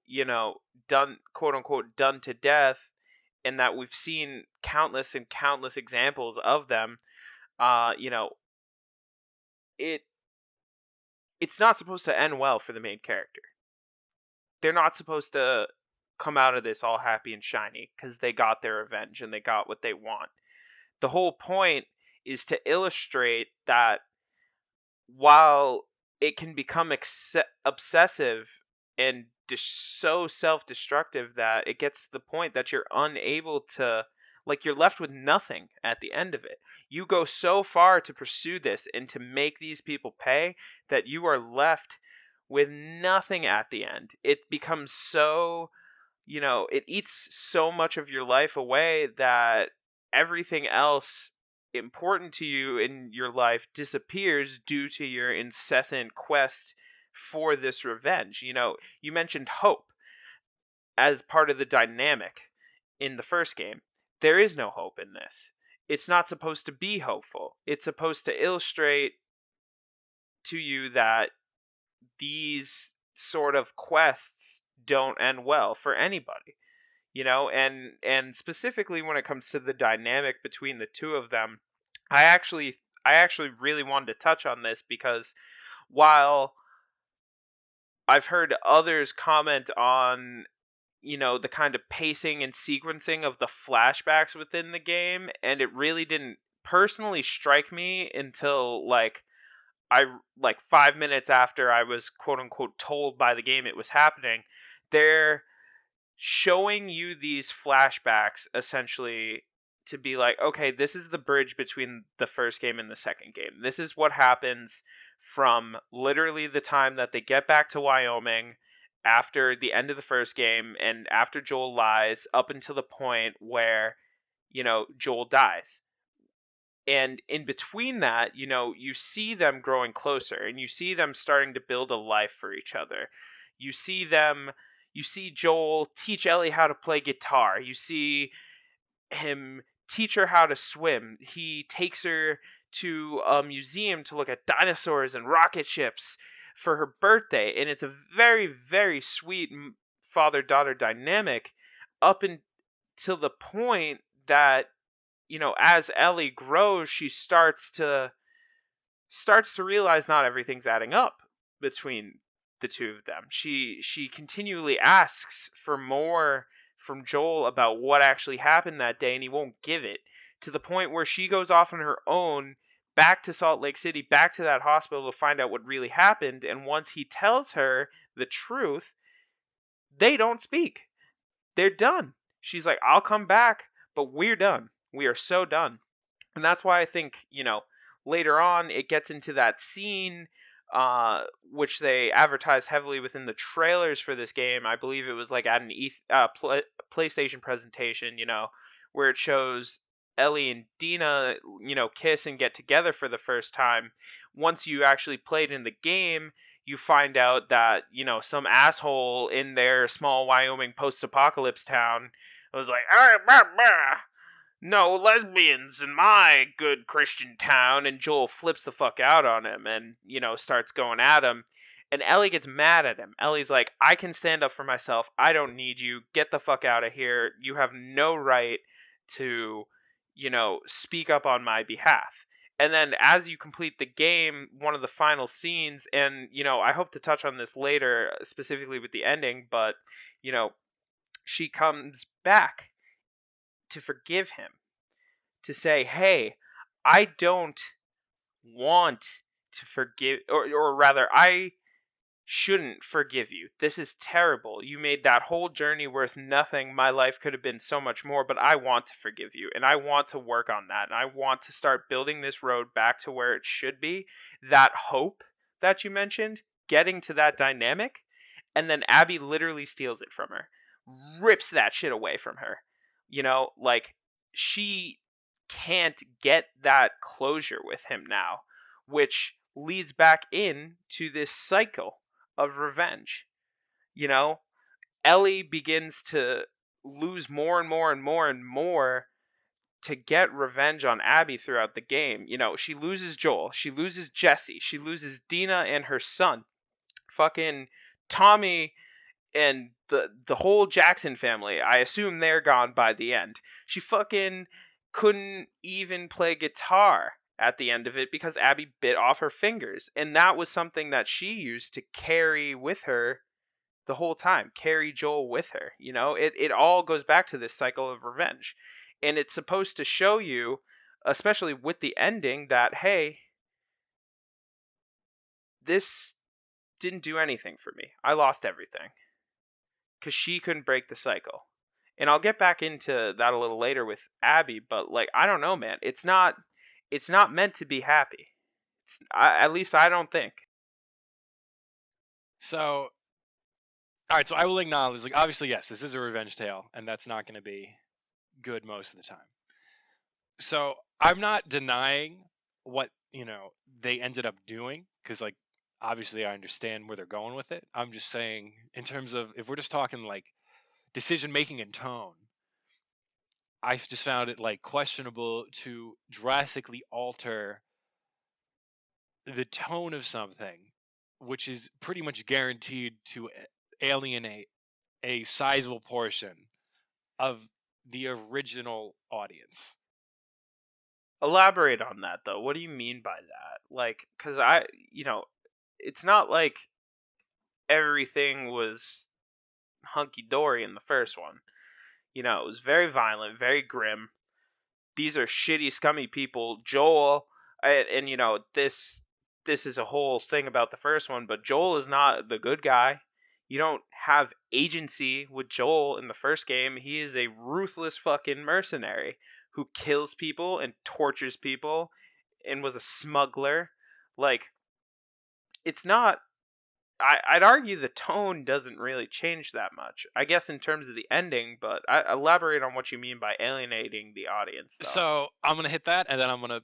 done, quote unquote, done to death, and that we've seen countless and countless examples of them. You know, it it's not supposed to end well for the main character. They're not supposed to come out of this all happy and shiny because they got their revenge and they got what they want. The whole point is to illustrate that while it can become obsessive and so self-destructive that it gets to the point that you're unable to, like, you're left with nothing at the end of it. You go so far to pursue this and to make these people pay that you are left with nothing at the end. It becomes so, it eats so much of your life away that everything else important to you in your life disappears due to your incessant quest for this revenge. You mentioned hope as part of the dynamic in the first game. There is no hope in this. It's not supposed to be hopeful. It's supposed to illustrate to you that these sort of quests don't end well for anybody. And specifically when it comes to the dynamic between the two of them, I actually really wanted to touch on this because while I've heard others comment on the kind of pacing and sequencing of the flashbacks within the game, and it really didn't personally strike me until like 5 minutes after I was quote unquote told by the game it was happening. They're showing you these flashbacks essentially to be like, okay, this is the bridge between the first game and the second game. This is what happens from literally the time that they get back to Wyoming after the end of the first game and after Joel lies up until the point where, Joel dies. And in between that, you see them growing closer and you see them starting to build a life for each other. You see them, you see Joel teach Ellie how to play guitar. You see him teach her how to swim. He takes her to a museum to look at dinosaurs and rocket ships for her birthday. And it's a very, very sweet father-daughter dynamic up until the point that as Ellie grows, she starts to realize not everything's adding up between the two of them. She continually asks for more from Joel about what actually happened that day, and he won't give it, to the point where she goes off on her own back to Salt Lake City, back to that hospital to find out what really happened. And once he tells her the truth, they don't speak. They're done. She's like, I'll come back, but we're done. We are so done. And that's why I think, later on it gets into that scene, which they advertised heavily within the trailers for this game. I believe it was like at an PlayStation presentation, where it shows Ellie and Dina, kiss and get together for the first time. Once you actually played in the game, you find out that, some asshole in their small Wyoming post-apocalypse town was like, "Ah, bah, bah. No lesbians in my good Christian town," and Joel flips the fuck out on him and, starts going at him. And Ellie gets mad at him. Ellie's like, I can stand up for myself. I don't need you. Get the fuck out of here. You have no right to, speak up on my behalf. And then as you complete the game, one of the final scenes, and, I hope to touch on this later, specifically with the ending, but, you know, she comes back to forgive him, to say, hey, I don't want to forgive, or rather, I shouldn't forgive you. This is terrible. You made that whole journey worth nothing. My life could have been so much more, but I want to forgive you, and I want to work on that, and I want to start building this road back to where it should be. That hope that you mentioned, getting to that dynamic, and then Abby literally steals it from her, rips that shit away from her. Like, she can't get that closure with him now, which leads back in to this cycle of revenge. You know, Ellie begins to lose more and more and more and more to get revenge on Abby throughout the game. She loses Joel, she loses Jesse, she loses Dina and her son. Fucking Tommy and the whole Jackson family, I assume they're gone by the end. She fucking couldn't even play guitar at the end of it because Abby bit off her fingers, and that was something that she used to carry with her the whole time, carry Joel with her. You know, it all goes back to this cycle of revenge, and it's supposed to show you, especially with the ending, that hey, this didn't do anything for me. I lost everything because she couldn't break the cycle. And I'll get back into that a little later with Abby, but like I don't know, man. It's not meant to be happy. At least I don't think. So, all right, so I will acknowledge, like, obviously, yes, this is a revenge tale, and that's not going to be good most of the time. So, I'm not denying what, they ended up doing, because, like, obviously I understand where they're going with it. I'm just saying, in terms of, if we're just talking, like, decision making and tone, I just found it, like, questionable to drastically alter the tone of something, which is pretty much guaranteed to alienate a sizable portion of the original audience. Elaborate on that though. What do you mean by that? Like, cause it's not like everything was hunky dory in the first one. It was very violent, very grim. These are shitty, scummy people. Joel, and this is a whole thing about the first one, but Joel is not the good guy. You don't have agency with Joel in the first game. He is a ruthless fucking mercenary who kills people and tortures people and was a smuggler. Like, it's not. I'd argue the tone doesn't really change that much. I guess in terms of the ending, but elaborate on what you mean by alienating the audience, though. So I'm gonna hit that, and then I'm gonna,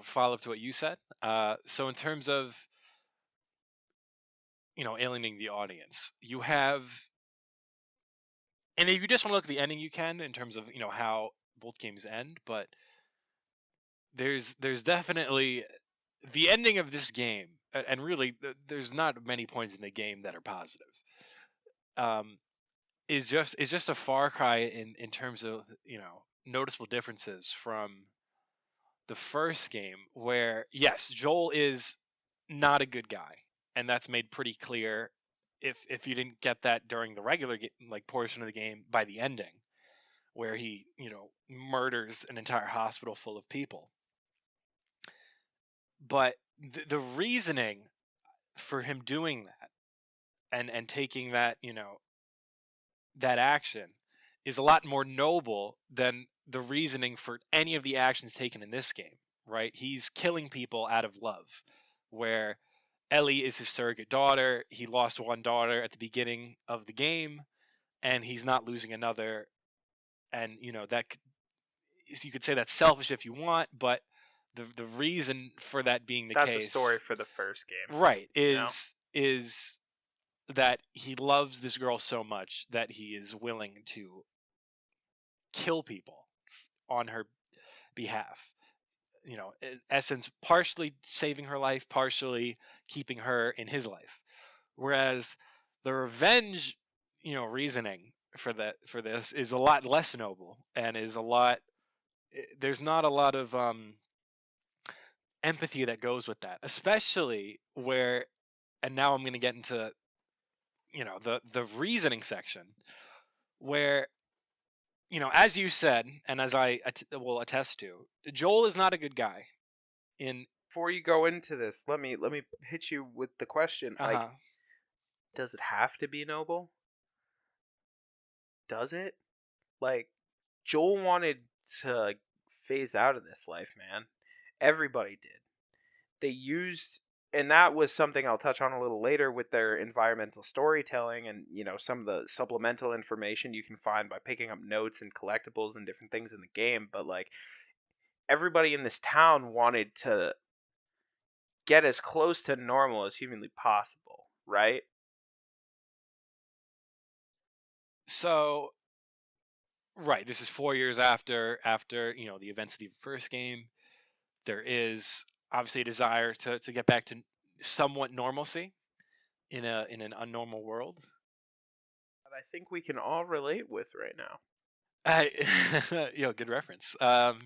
follow up to what you said. So in terms of, alienating the audience, you have, and if you just want to look at the ending, you can, in terms of, how both games end. But there's definitely the ending of this game, and really, there's not many points in the game that are positive. Um, is just a far cry in terms of, noticeable differences from the first game, where yes, Joel is not a good guy, and that's made pretty clear. If you didn't get that during the regular like portion of the game, by the ending, where he, murders an entire hospital full of people. But the reasoning for him doing that, and taking that, that action, is a lot more noble than the reasoning for any of the actions taken in this game, right? He's killing people out of love, where Ellie is his surrogate daughter. He lost one daughter at the beginning of the game, and he's not losing another. And, you could say that's selfish if you want, but the reason for that being the That's a story case, for the first game, right, you know? is that he loves this girl so much that he is willing to kill people on her behalf. In essence, partially saving her life, partially keeping her in his life. Whereas the revenge, reasoning for this is a lot less noble, and is a lot. There's not a lot of empathy that goes with that, especially where. And now I'm going to get into, the reasoning section, where, as you said, and as I will attest to, Joel is not a good guy. In Before you go into this, let me hit you with the question. uh Like, huh. does it have to be noble? Does it? Like, Joel wanted to phase out of this life, man. Everybody did. They used, and that was something I'll touch on a little later with their environmental storytelling and some of the supplemental information you can find by picking up notes and collectibles and different things in the game. But like, everybody in this town wanted to get as close to normal as humanly possible, right? So, right, this is 4 years after the events of the first game. There is obviously a desire to get back to somewhat normalcy in an unnormal world. that I think we can all relate with right now. Good reference. But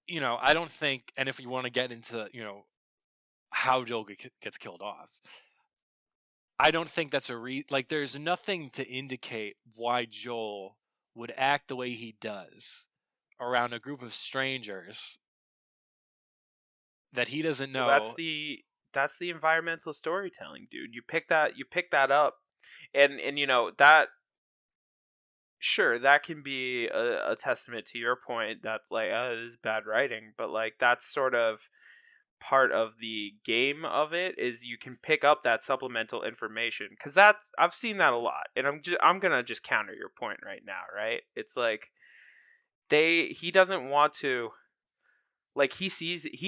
I don't think, and if you want to get into how Joel gets killed off, I don't think that's like there's nothing to indicate why Joel would act the way he does around a group of strangers that he doesn't Well, know. that's the environmental storytelling, dude. You pick that up, and that, sure, that can be a testament to your point that like, this is bad writing, but like that's sort of part of the game of it, is you can pick up that supplemental information, because that's, I've seen that a lot, and I'm gonna just counter your point right now, right? It's like he doesn't want to, like, he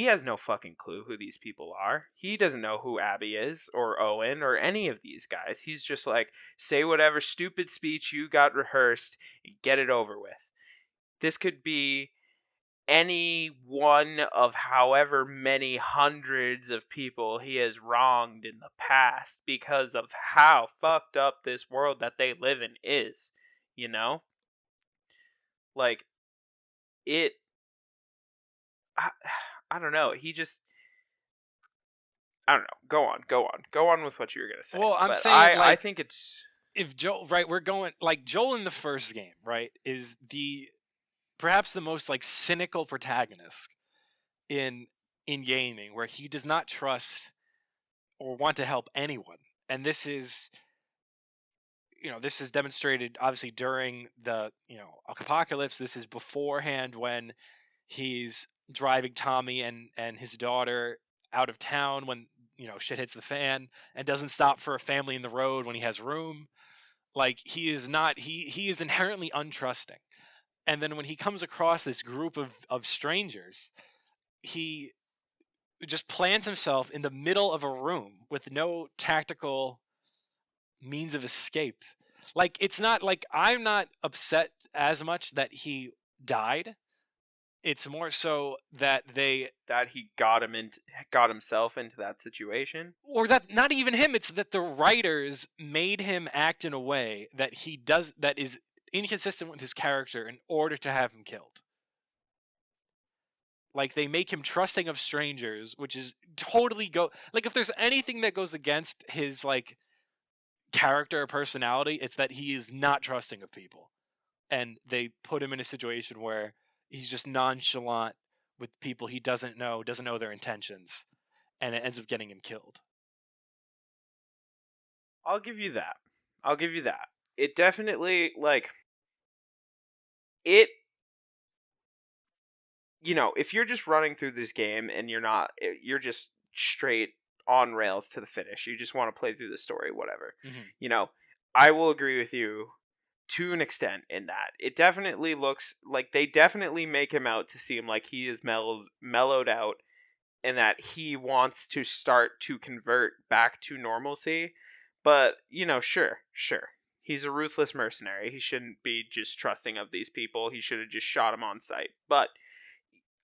has no fucking clue who these people are. He doesn't know who Abby is or Owen or any of these guys. He's just like, say whatever stupid speech you got rehearsed and get it over with. This could be any one of however many hundreds of people he has wronged in the past because of how fucked up this world that they live in is. You know? Like, it. I, I don't know. He just. I don't know. Go on with what you were gonna say. Well, I'm But saying I like think it's. if Joel, right, we're going like Joel in the first game, right, is the perhaps the most like cynical protagonist in gaming, where he does not trust or want to help anyone. And this is demonstrated obviously during the apocalypse. This is beforehand when he's driving Tommy and his daughter out of town when shit hits the fan, and doesn't stop for a family in the road when he has room. Like, he is not he is inherently untrusting. And then when he comes across this group of strangers, he just plants himself in the middle of a room with no tactical means of escape. Like, it's not like I'm not upset as much that he died. It's more so that That he got himself into that situation. or that not even him, it's that the writers made him act in a way that is inconsistent with his character in order to have him killed. Like, they make him trusting of strangers, which is totally like, if there's anything that goes against his like character or personality, it's that he is not trusting of people. And they put him in a situation where he's just nonchalant with people he doesn't know their intentions, and it ends up getting him killed. I'll give you that. I'll give you that. It definitely, like, it, if you're just running through this game and you're just straight on rails to the finish, you just want to play through the story, whatever. Mm-hmm. You know, I will agree with you to an extent in that it definitely looks like they definitely make him out to seem like he is mellowed out, and that he wants to start to convert back to normalcy. But, sure. He's a ruthless mercenary. He shouldn't be just trusting of these people. He should have just shot him on sight. But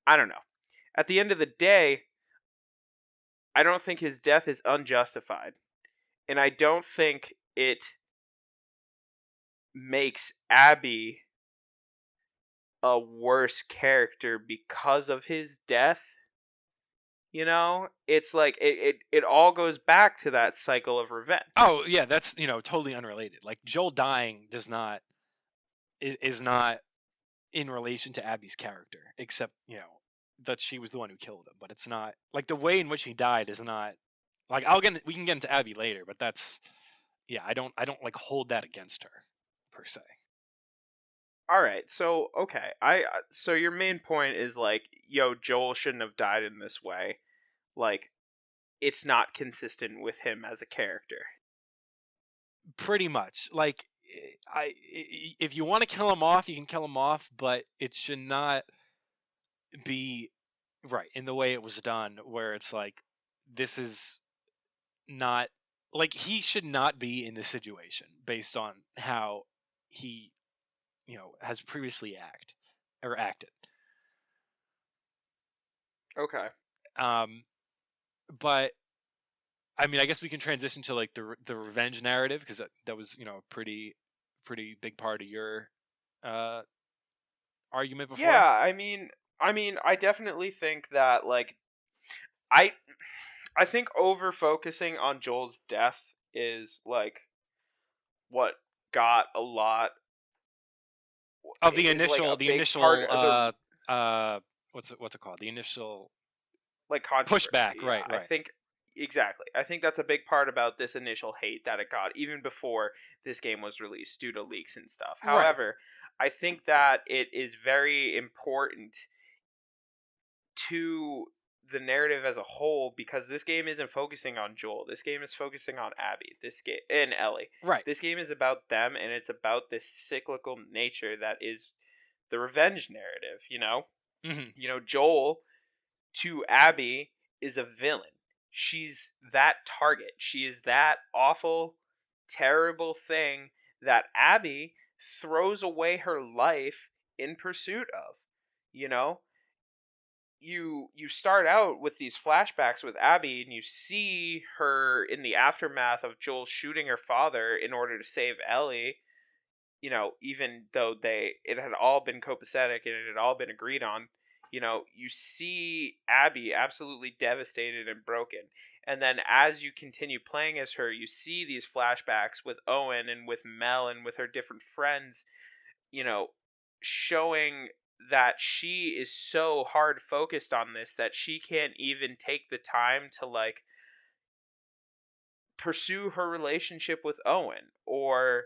I don't know. At the end of the day, I don't think his death is unjustified. And I don't think it makes Abby a worse character because of his death. It's like it all goes back to that cycle of revenge. Oh yeah, that's totally unrelated. Like, Joel dying is not in relation to Abby's character, except that she was the one who killed him. But it's not like the way in which he died is not like we can get into Abby later, but that's yeah, I don't like hold that against her per se. All right, so okay, so your main point is like, yo, Joel shouldn't have died in this way. Like, it's not consistent with him as a character. Pretty much. Like, if you want to kill him off, you can kill him off, but it should not be right in the way it was done, where it's like, this is not like, he should not be in this situation based on how he has previously acted. Okay. um but I mean, I guess we can transition to like the revenge narrative, because that was, a pretty big part of your uh argument Yeah, before. I definitely think that like I I think over focusing on Joel's death is like what got a lot Of is like a the big part initial of the what's it called? The initial like pushback, controversy. Yeah, right, I right. think exactly. I think that's a big part about this initial hate that it got even before this game was released due to leaks and stuff. Right. However, I think that it is very important to the narrative as a whole because this game isn't focusing on Joel. This game is focusing on Abby. This game and Ellie. Right. This game is about them and it's about this cyclical nature that is the revenge narrative, you know? Mhm. You know, Joel to Abby is a villain. She's that target. She is that awful, terrible thing that Abby throws away her life in pursuit of. You know, you start out with these flashbacks with Abby and you see her in the aftermath of Joel shooting her father in order to save Ellie, you know, even though it had all been copacetic and it had all been agreed on, you know, you see Abby absolutely devastated and broken. And then as you continue playing as her, you see these flashbacks with Owen and with Mel and with her different friends, you know, showing that she is so hard focused on this that she can't even take the time to like pursue her relationship with Owen or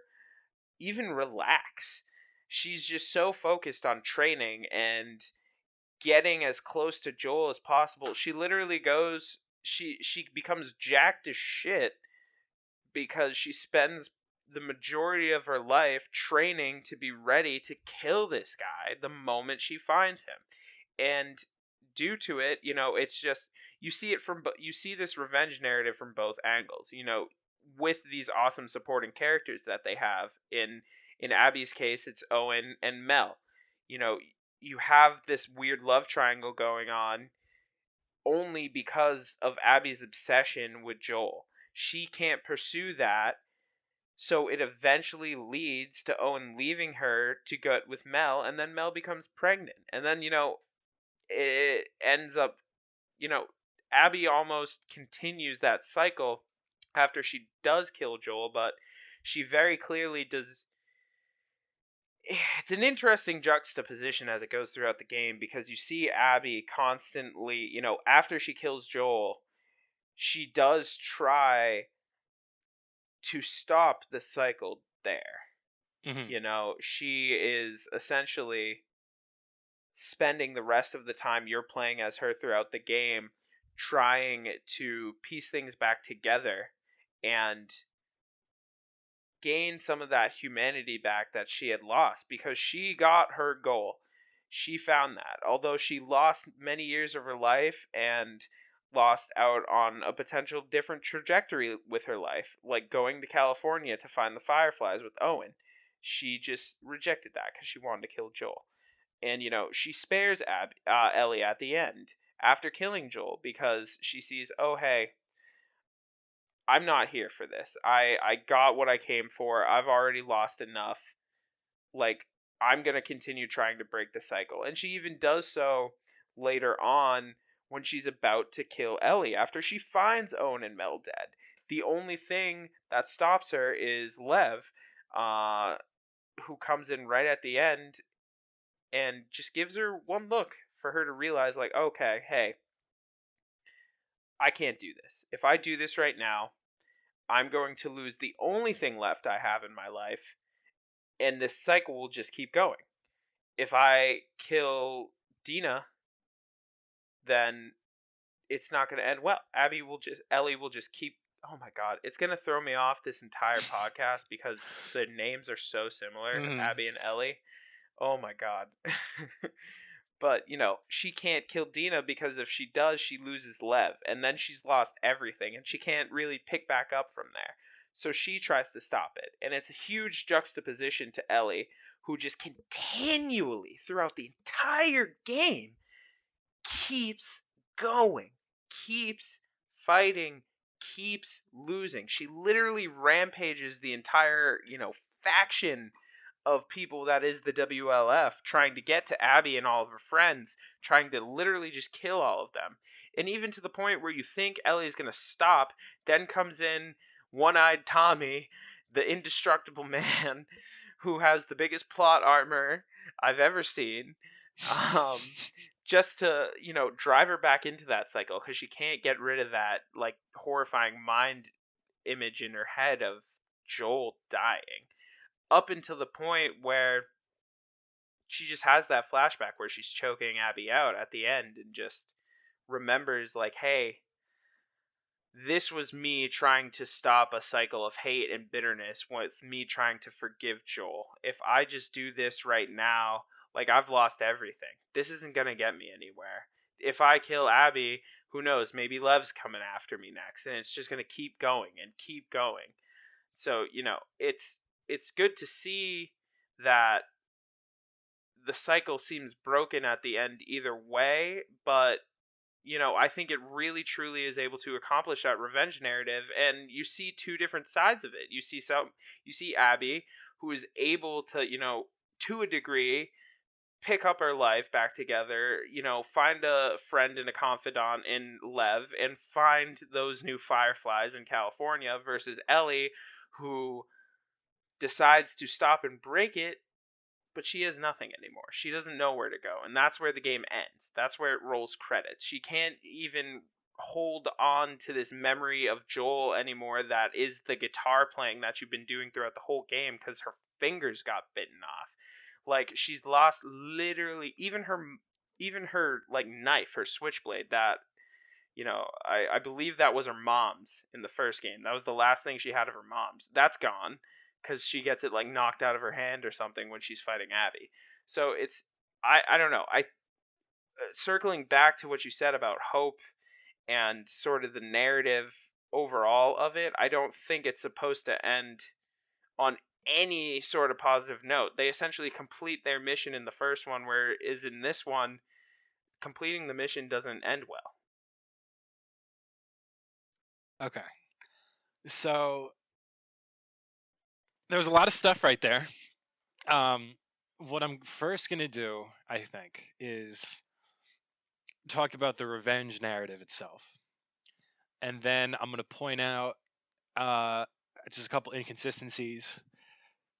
even relax. She's just so focused on training and getting as close to Joel as possible. She literally goes she becomes jacked as shit because she spends the majority of her life training to be ready to kill this guy the moment she finds him. And due to it, you know, it's just you see it from you see this revenge narrative from both angles, you know, with these awesome supporting characters that they have. In Abby's case, it's Owen and Mel. You know, you have this weird love triangle going on only because of Abby's obsession with Joel. She can't pursue that, so it eventually leads to Owen leaving her to go with Mel, and then Mel becomes pregnant. And then, you know, it ends up, you know, Abby almost continues that cycle after she does kill Joel, but she very clearly does. It's an interesting juxtaposition as it goes throughout the game because you see Abby constantly, you know, after she kills Joel, she does try to stop the cycle there. Mhm. You know, she is essentially spending the rest of the time you're playing as her throughout the game trying to piece things back together and gain some of that humanity back that she had lost because she got her goal. She found that. Although she lost many years of her life and lost out on a potential different trajectory with her life, like going to California to find the Fireflies with Owen, she just rejected that because she wanted to kill Joel. And, you know, she spares Ellie at the end after killing Joel because she sees, oh, hey, I'm not here for this. I got what I came for. I've already lost enough. Like I'm going to continue trying to break the cycle. And she even does so later on when she's about to kill Ellie after she finds Owen and Mel dead. The only thing that stops her is Lev, uh, who comes in right at the end and just gives her one look for her to realize, like, okay, hey, I can't do this. If I do this right now, I'm going to lose the only thing left I have in my life, and this cycle will just keep going. If I kill Dina, then it's not going to end well. Ellie will just keep. Oh my god, it's going to throw me off this entire podcast because the names are so similar, Mhm. Abby and Ellie. Oh my god. But, you know, she can't kill Dina because if she does, she loses Lev, and then she's lost everything, and she can't really pick back up from there. So she tries to stop it, and it's a huge juxtaposition to Ellie, who just continually, throughout the entire game, keeps going, keeps fighting, keeps losing. She literally rampages the entire, faction of people that is the WLF, trying to get to Abby and all of her friends, trying to literally just kill all of them. And even to the point where you think Ellie's going to stop, then comes in One-Eyed Tommy, the indestructible man, who has the biggest plot armor I've ever seen. Just to, drive her back into that cycle, because she can't get rid of that, like, horrifying mind image in her head of Joel dying, up until the point where she just has that flashback where she's choking Abby out at the end and just remembers, like, hey, this was me trying to stop a cycle of hate and bitterness with me trying to forgive Joel. If I just do this right now, like, I've lost everything. This isn't going to get me anywhere. If I kill Abby, who knows, maybe Lev's coming after me next, and it's just going to keep going and keep going. So, it's good to see that the cycle seems broken at the end either way, but I think it really truly is able to accomplish that revenge narrative, and you see two different sides of it. You see Abby, who is able to, to a degree, pick up her life back together, find a friend and a confidant in Lev, and find those new fireflies in California, versus Ellie, who decides to stop and break it, but she has nothing anymore. She doesn't know where to go, and that's where the game ends. That's where it rolls credits. She can't even hold on to this memory of Joel anymore that is the guitar playing that you've been doing throughout the whole game, because her fingers got bitten off. Like, she's lost literally even her like knife, her switchblade that I believe that was her mom's in the first game. That was the last thing she had of her mom's. That's gone because she gets it like knocked out of her hand or something when she's fighting Abby. So it's I don't know. I circling back to what you said about hope and sort of the narrative overall of it, I don't think it's supposed to end on any sort of positive note. They essentially complete their mission in the first one, whereas in this one, completing the mission doesn't end well. Okay. So there's a lot of stuff right there. What I'm first gonna do, I think, is talk about the revenge narrative itself, and then I'm gonna point out uh, just a couple inconsistencies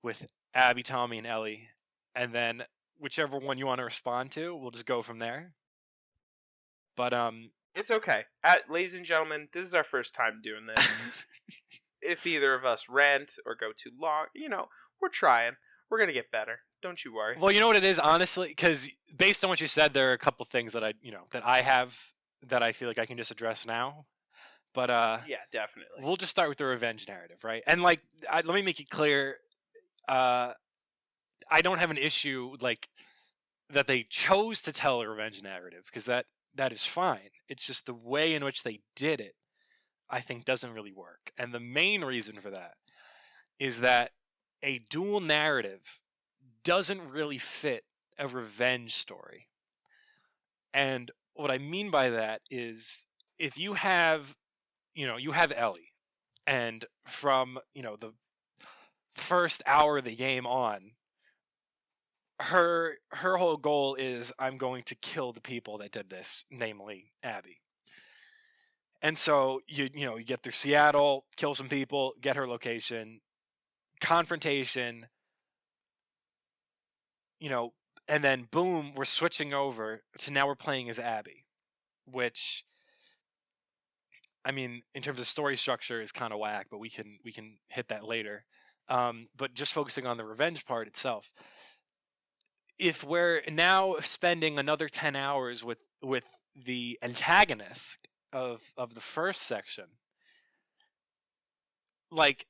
with Abby, Tommy, and Ellie, and then whichever one you want to respond to, we'll just go from there. But It's okay. Ladies and gentlemen, this is our first time doing this. If either of us rant or go too long, we're trying. We're going to get better. Don't you worry. well, you know what it is, honestly, because based on what you said, there are a couple things that I have that I feel like I can just address now. But Yeah, definitely. we'll just start with the revenge narrative, right? And like, let me make it clear, uh, I don't have an issue like that they chose to tell a revenge narrative, because that is fine. It's just the way in which they did it, I think, doesn't really work. And the main reason for that is that a dual narrative doesn't really fit a revenge story. And what I mean by that is, if you have Ellie, and from, the first hour of the game on, her whole goal is, I'm going to kill the people that did this, namely Abby. And so you get through Seattle, kill some people, get her location, confrontation, you know, and then boom, we're switching over to now we're playing as Abby, which, I mean, in terms of story structure, is kind of whack, but we can hit that later. But just focusing on the revenge part itself, if we're now spending another 10 hours with the antagonist of the first section, like,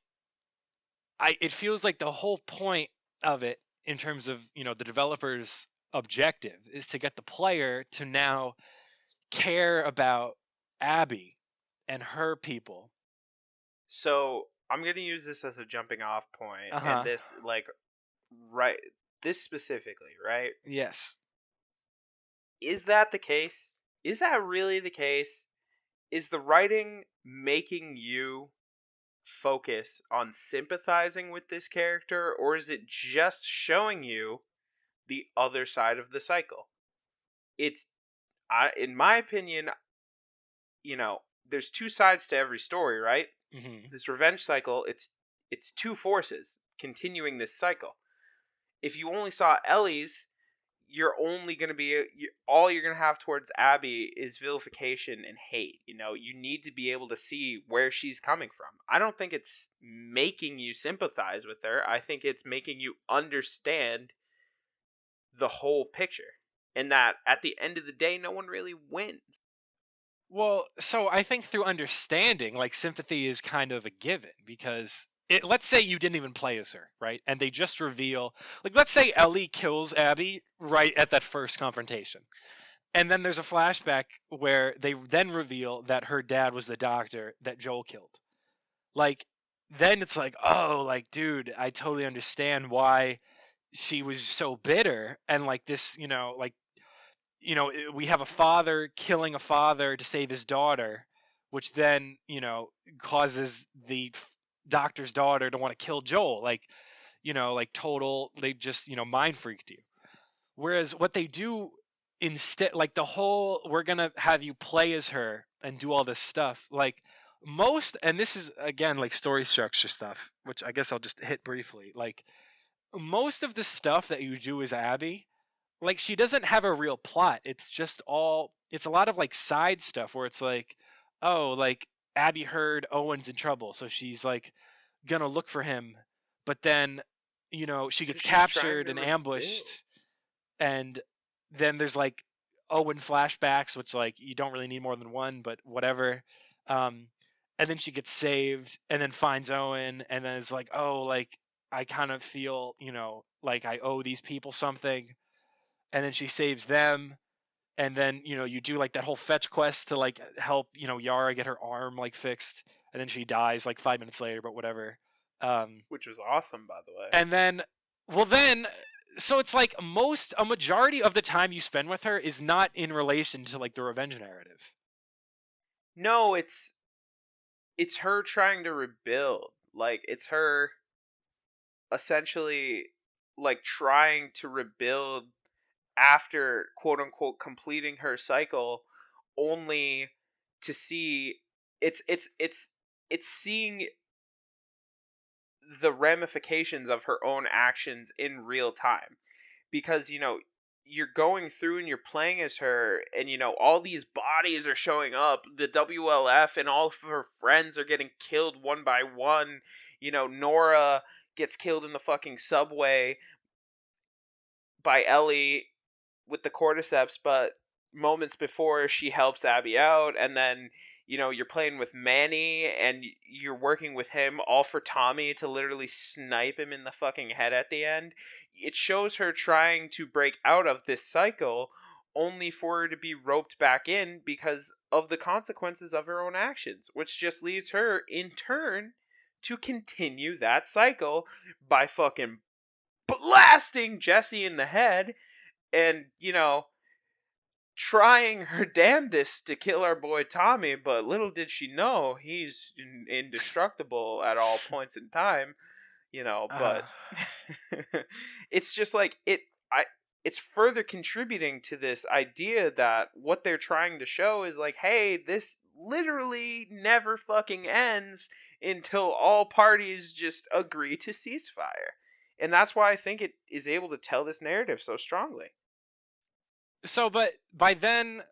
it feels like the whole point of it, in terms of, the developers objective, is to get the player to now care about Abby and her people. So I'm going to use this as a jumping off point, and Uh-huh. this, like, right, this specifically, right? Yes. Is that the case? Is that really the case? is the writing making you focus on sympathizing with this character, or is it just showing you the other side of the cycle? It's in my opinion, there's two sides to every story, right? Hmm. This revenge cycle, it's two forces continuing this cycle. If you only saw Ellie's, you're only going to be all you're going to have towards Abby is vilification and hate. You need to be able to see where she's coming from. I don't think it's making you sympathize with her. I think it's making you understand the whole picture. And that at the end of the day, no one really wins. Well, so I think through understanding, like sympathy is kind of a given because let's say you didn't even play as her, right? And they just reveal, like, let's say Ellie kills Abby right at that first confrontation. And then there's a flashback where they then reveal that her dad was the doctor that Joel killed. Like, then it's like, oh, like, dude, I totally understand why she was so bitter. And like this, we have a father killing a father to save his daughter, which then, causes the doctor's daughter to want to kill Joel. Like, like total, they just, mind freaked you. Whereas what they do instead, like the whole, we're going to have you play as her and do all this stuff. Like, and this is again like story structure stuff, which I guess I'll just hit briefly. Like, most of the stuff that you do as Abby, like she doesn't have a real plot. It's a lot of like side stuff where it's like, oh, like Abby heard Owen's in trouble, so she's like gonna look for him, but then she gets Because she's trying captured to and rebuild. ambushed, and then there's like Owen flashbacks, which like you don't really need more than one, but whatever. Um, and then she gets saved, and then finds Owen, and then it's like, oh, like I kind of feel, like I owe these people something, and then she saves them, and then you do like that whole fetch quest to like help Yara get her arm like fixed, and then she dies like 5 minutes later, but whatever. um Which was awesome, by the way. and then well then so it's like a majority of the time you spend with her is not in relation to like the revenge narrative. No, it's her trying to rebuild. Like it's her essentially like trying to rebuild after quote unquote completing her cycle, only to see it's it's seeing the ramifications of her own actions in real time. Because you're going through and you're playing as her, and all these bodies are showing up, the WLF and all of her friends are getting killed one by one. Nora gets killed in the fucking subway by Ellie with the cordyceps, but moments before she helps Abby out, and then you're playing with Manny and you're working with him all for Tommy to literally snipe him in the fucking head at the end. It shows her trying to break out of this cycle, only for her to be roped back in because of the consequences of her own actions, which just leads her in turn to continue that cycle by fucking blasting Jesse in the head and trying her damnedest to kill our boy Tommy, but little did she know he's indestructible at all points in time. But uh, it's just like I it's further contributing to this idea that what they're trying to show is like, hey, this literally never fucking ends until all parties just agree to ceasefire. And that's why I think it is able to tell this narrative so strongly. but by then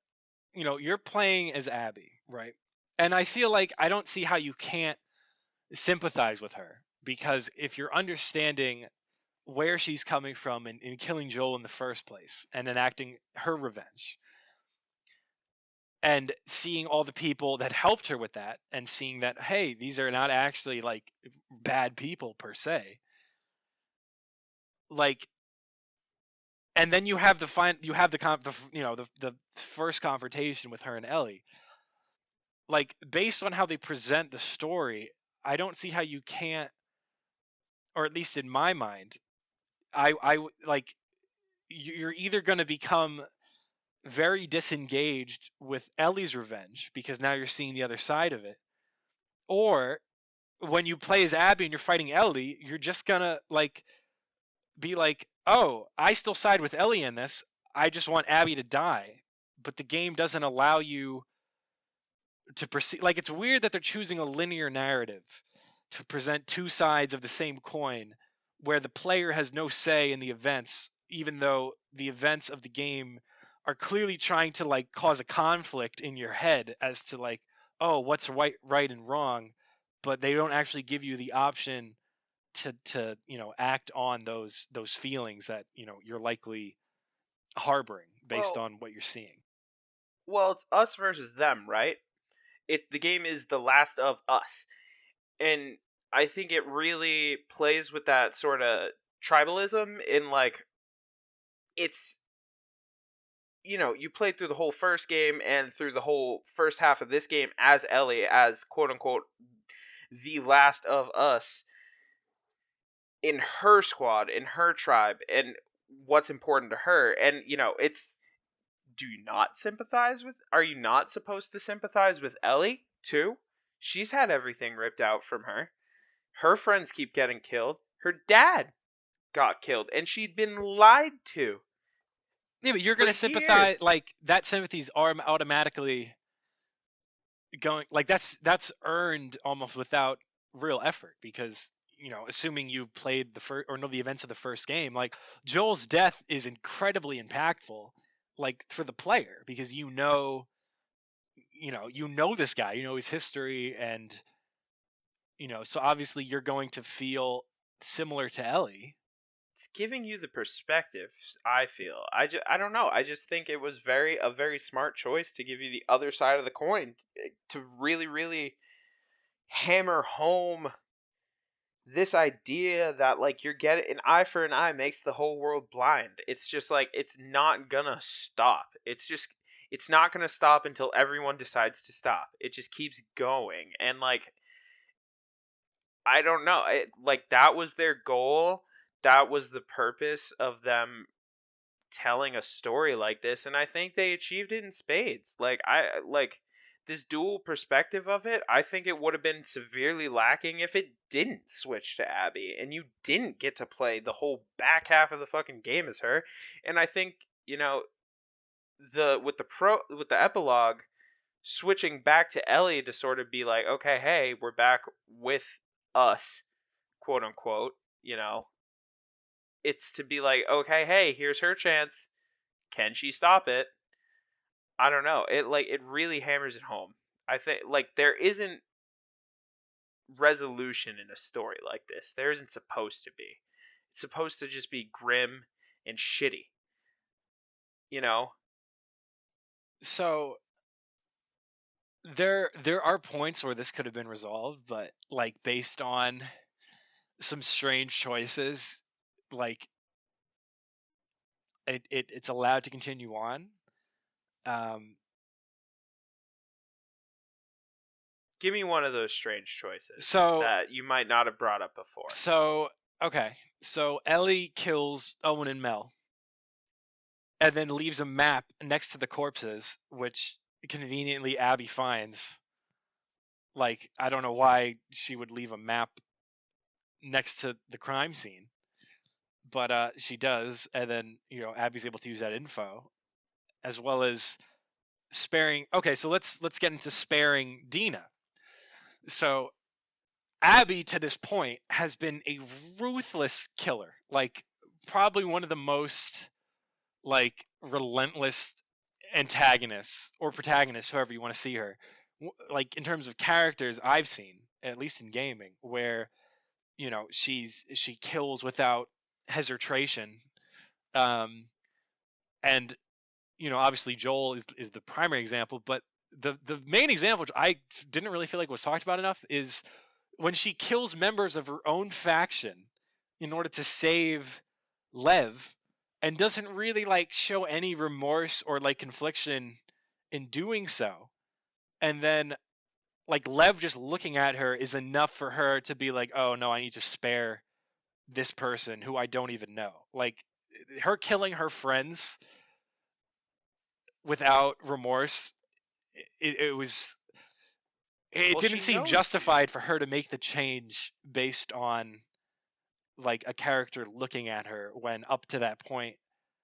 you're playing as Abby, right? And I feel like I don't see how you can't sympathize with her, because if you're understanding where she's coming from in killing Joel in the first place and enacting her revenge, and seeing all the people that helped her with that, and seeing that, hey, these are not actually like bad people per se, like, and then you have the first confrontation with her and Ellie. Like, based on how they present the story, I don't see how you can't, or at least in my mind, like, you're either going to become very disengaged with Ellie's revenge because now you're seeing the other side of it. Or when you play as Abby and you're fighting Ellie, you're just gonna like be like, oh, I still side with Ellie in this. I just want Abby to die. But the game doesn't allow you to proceed. Like, it's weird that they're choosing a linear narrative to present two sides of the same coin where the player has no say in the events, even though the events of the game are clearly trying to like cause a conflict in your head as to like, oh, what's right and wrong, but they don't actually give you the option to act on those feelings that you're likely harboring based Well, on what you're seeing. it's us versus them, right? The game is The Last of Us, and I think it really plays with that sort of tribalism in like it's you played through the whole first game and through the whole first half of this game as Ellie, as quote unquote the last of us in her squad, in her tribe, and what's important to her. And it's do you not sympathize with are you not supposed to sympathize with Ellie too? She's had everything ripped out from her. Her friends keep getting killed. Her dad got killed and she'd been lied to Yeah, but you're for gonna sympathize. years. Like that sympathy's automatically going. Like that's earned almost without real effort because assuming you've played the first or know the events of the first game, like Joel's death is incredibly impactful, like for the player because you know this guy, you know his history, and so obviously you're going to feel similar to Ellie. It's giving you the perspective. I feel. I don't know. I just think it was a very smart choice to give you the other side of the coin, to really really hammer home this idea that like you're getting an eye for an eye makes the whole world blind. It's just like it's not gonna stop. It's not gonna stop until everyone decides to stop. It just keeps going. And like I don't know. Like that was their goal. That was the purpose of them telling a story like this, and I think they achieved it in spades. Like I like this dual perspective of it. I think it would have been severely lacking if it didn't switch to Abby and you didn't get to play the whole back half of the fucking game as her. And I think, with the epilogue switching back to Ellie to sort of be like, okay, hey, we're back with us, quote unquote, you know, it's to be like, okay, hey, here's her chance. Can she stop it? I don't know. It really hammers it home. I think like there isn't resolution in a story like this. There isn't supposed to be. It's supposed to just be grim and shitty. You know? So there are points where this could have been resolved, but like based on some strange choices, like it's allowed to continue on. Um, Give me one of those strange choices so that you might not have brought up before. so okay, so Ellie kills Owen and Mel, and then leaves a map next to the corpses, which conveniently Abby finds. Like I don't know why she would leave a map next to the crime scene, but she does, and then Abby's able to use that info as well as sparing. Okay, so let's get into sparing Dina. So Abby to this point has been a ruthless killer, like probably one of the most like relentless antagonists or protagonists, however you want to see her. Like in terms of characters I've seen, at least in gaming, where she kills without hesitation. Um, and obviously Joel is the primary example, but the main example, which I didn't really feel like was talked about enough, is when she kills members of her own faction in order to save Lev, and doesn't really like show any remorse or like confliction in doing so. And then like Lev just looking at her is enough for her to be like, oh no, I need to spare this person who I don't even know. Like her killing her friends without remorse. It was it Well, didn't she seem knows, dude. justified for her to make the change based on like a character looking at her when up to that point,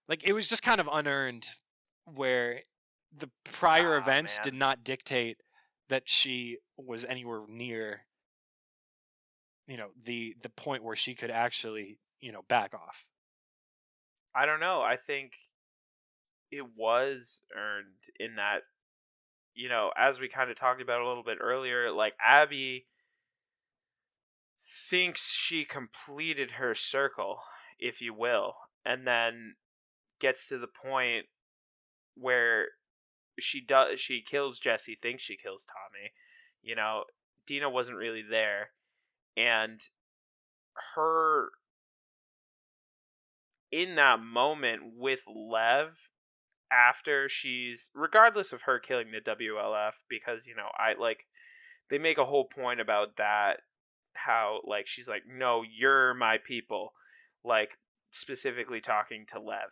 like it was just kind of unearned, where the prior Ah, events did man. not dictate that she was anywhere near, the point where she could actually, back off. I don't know. I think it was earned in that, as we kind of talked about a little bit earlier, like Abby thinks she completed her circle, if you will, and then gets to the point where she kills Jesse, thinks she kills Tommy. You know, Dina wasn't really there, and her in that moment with Lev after she's regardless of her killing the WLF, because I like they make a whole point about that, how like she's like, no, you're my people, like specifically talking to Lev.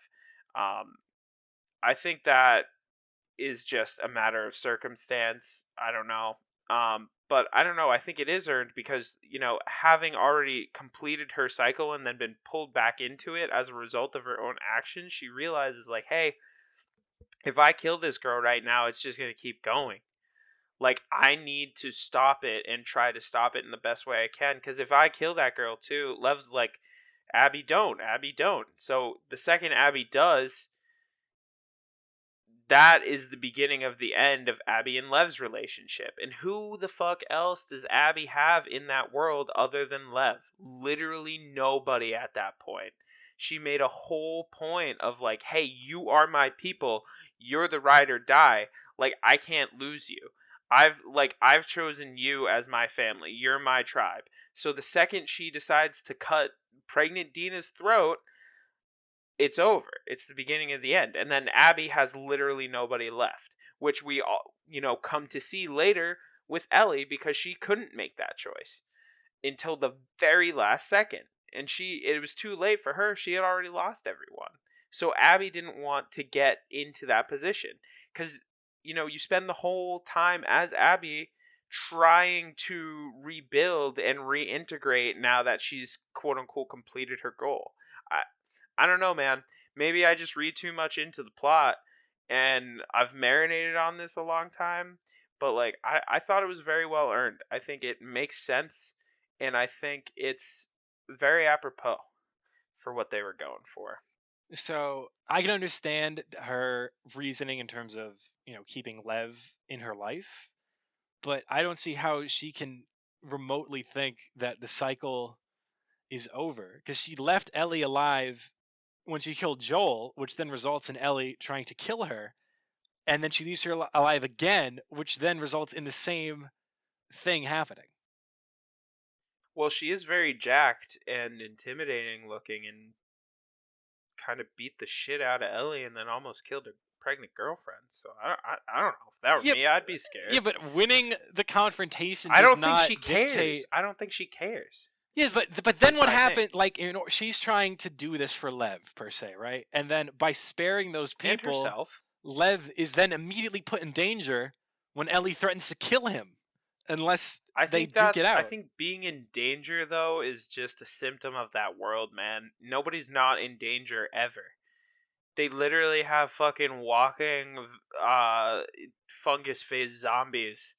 I think that is just a matter of circumstance. I don't know. But I don't know. I think it is earned because, having already completed her cycle and then been pulled back into it as a result of her own actions, she realizes, like, hey, if I kill this girl right now, it's just going to keep going. Like, I need to stop it and try to stop it in the best way I can. Because if I kill that girl too, Lev's like, Abby, don't. Abby, don't. So the second Abby does, that is the beginning of the end of Abby and Lev's relationship. And who the fuck else does Abby have in that world other than Lev? Literally nobody at that point. She made a whole point of like, hey, you are my people. You're the ride or die. Like, I can't lose you. I've chosen you as my family. You're my tribe. So the second she decides to cut pregnant Dina's throat, it's over. It's the beginning of the end. And then Abby has literally nobody left, which we all, come to see later with Ellie because she couldn't make that choice until the very last second. And it was too late for her. She had already lost everyone. So Abby didn't want to get into that position cuz you spend the whole time as Abby trying to rebuild and reintegrate now that she's quote unquote completed her goal. I don't know, man. Maybe I just read too much into the plot and I've marinated on this a long time. But like I thought it was very well earned. I think it makes sense and I think it's very apropos for what they were going for. So I can understand her reasoning in terms of, keeping Lev in her life, but I don't see how she can remotely think that the cycle is over, because she left Ellie alive when she killed Joel, which then results in Ellie trying to kill her, and then she leaves her alive again, which then results in the same thing happening. Well, she is very jacked and intimidating looking and kind of beat the shit out of Ellie and then almost killed her pregnant girlfriend. So I don't know. If that were Yep. me, I'd be Yeah, scared. but winning the confrontation I does don't think she not cares. dictate. I don't think she cares. Yeah, but then Is what my thing. happened? Like, she's trying to do this for Lev per se, right? And then by sparing those And people, herself. Lev is then immediately put in danger when Ellie threatens to kill him, unless they duke it I out. think being in danger though is just a symptom of that world, man. Nobody's not in danger ever. They literally have fucking walking fungus phase zombies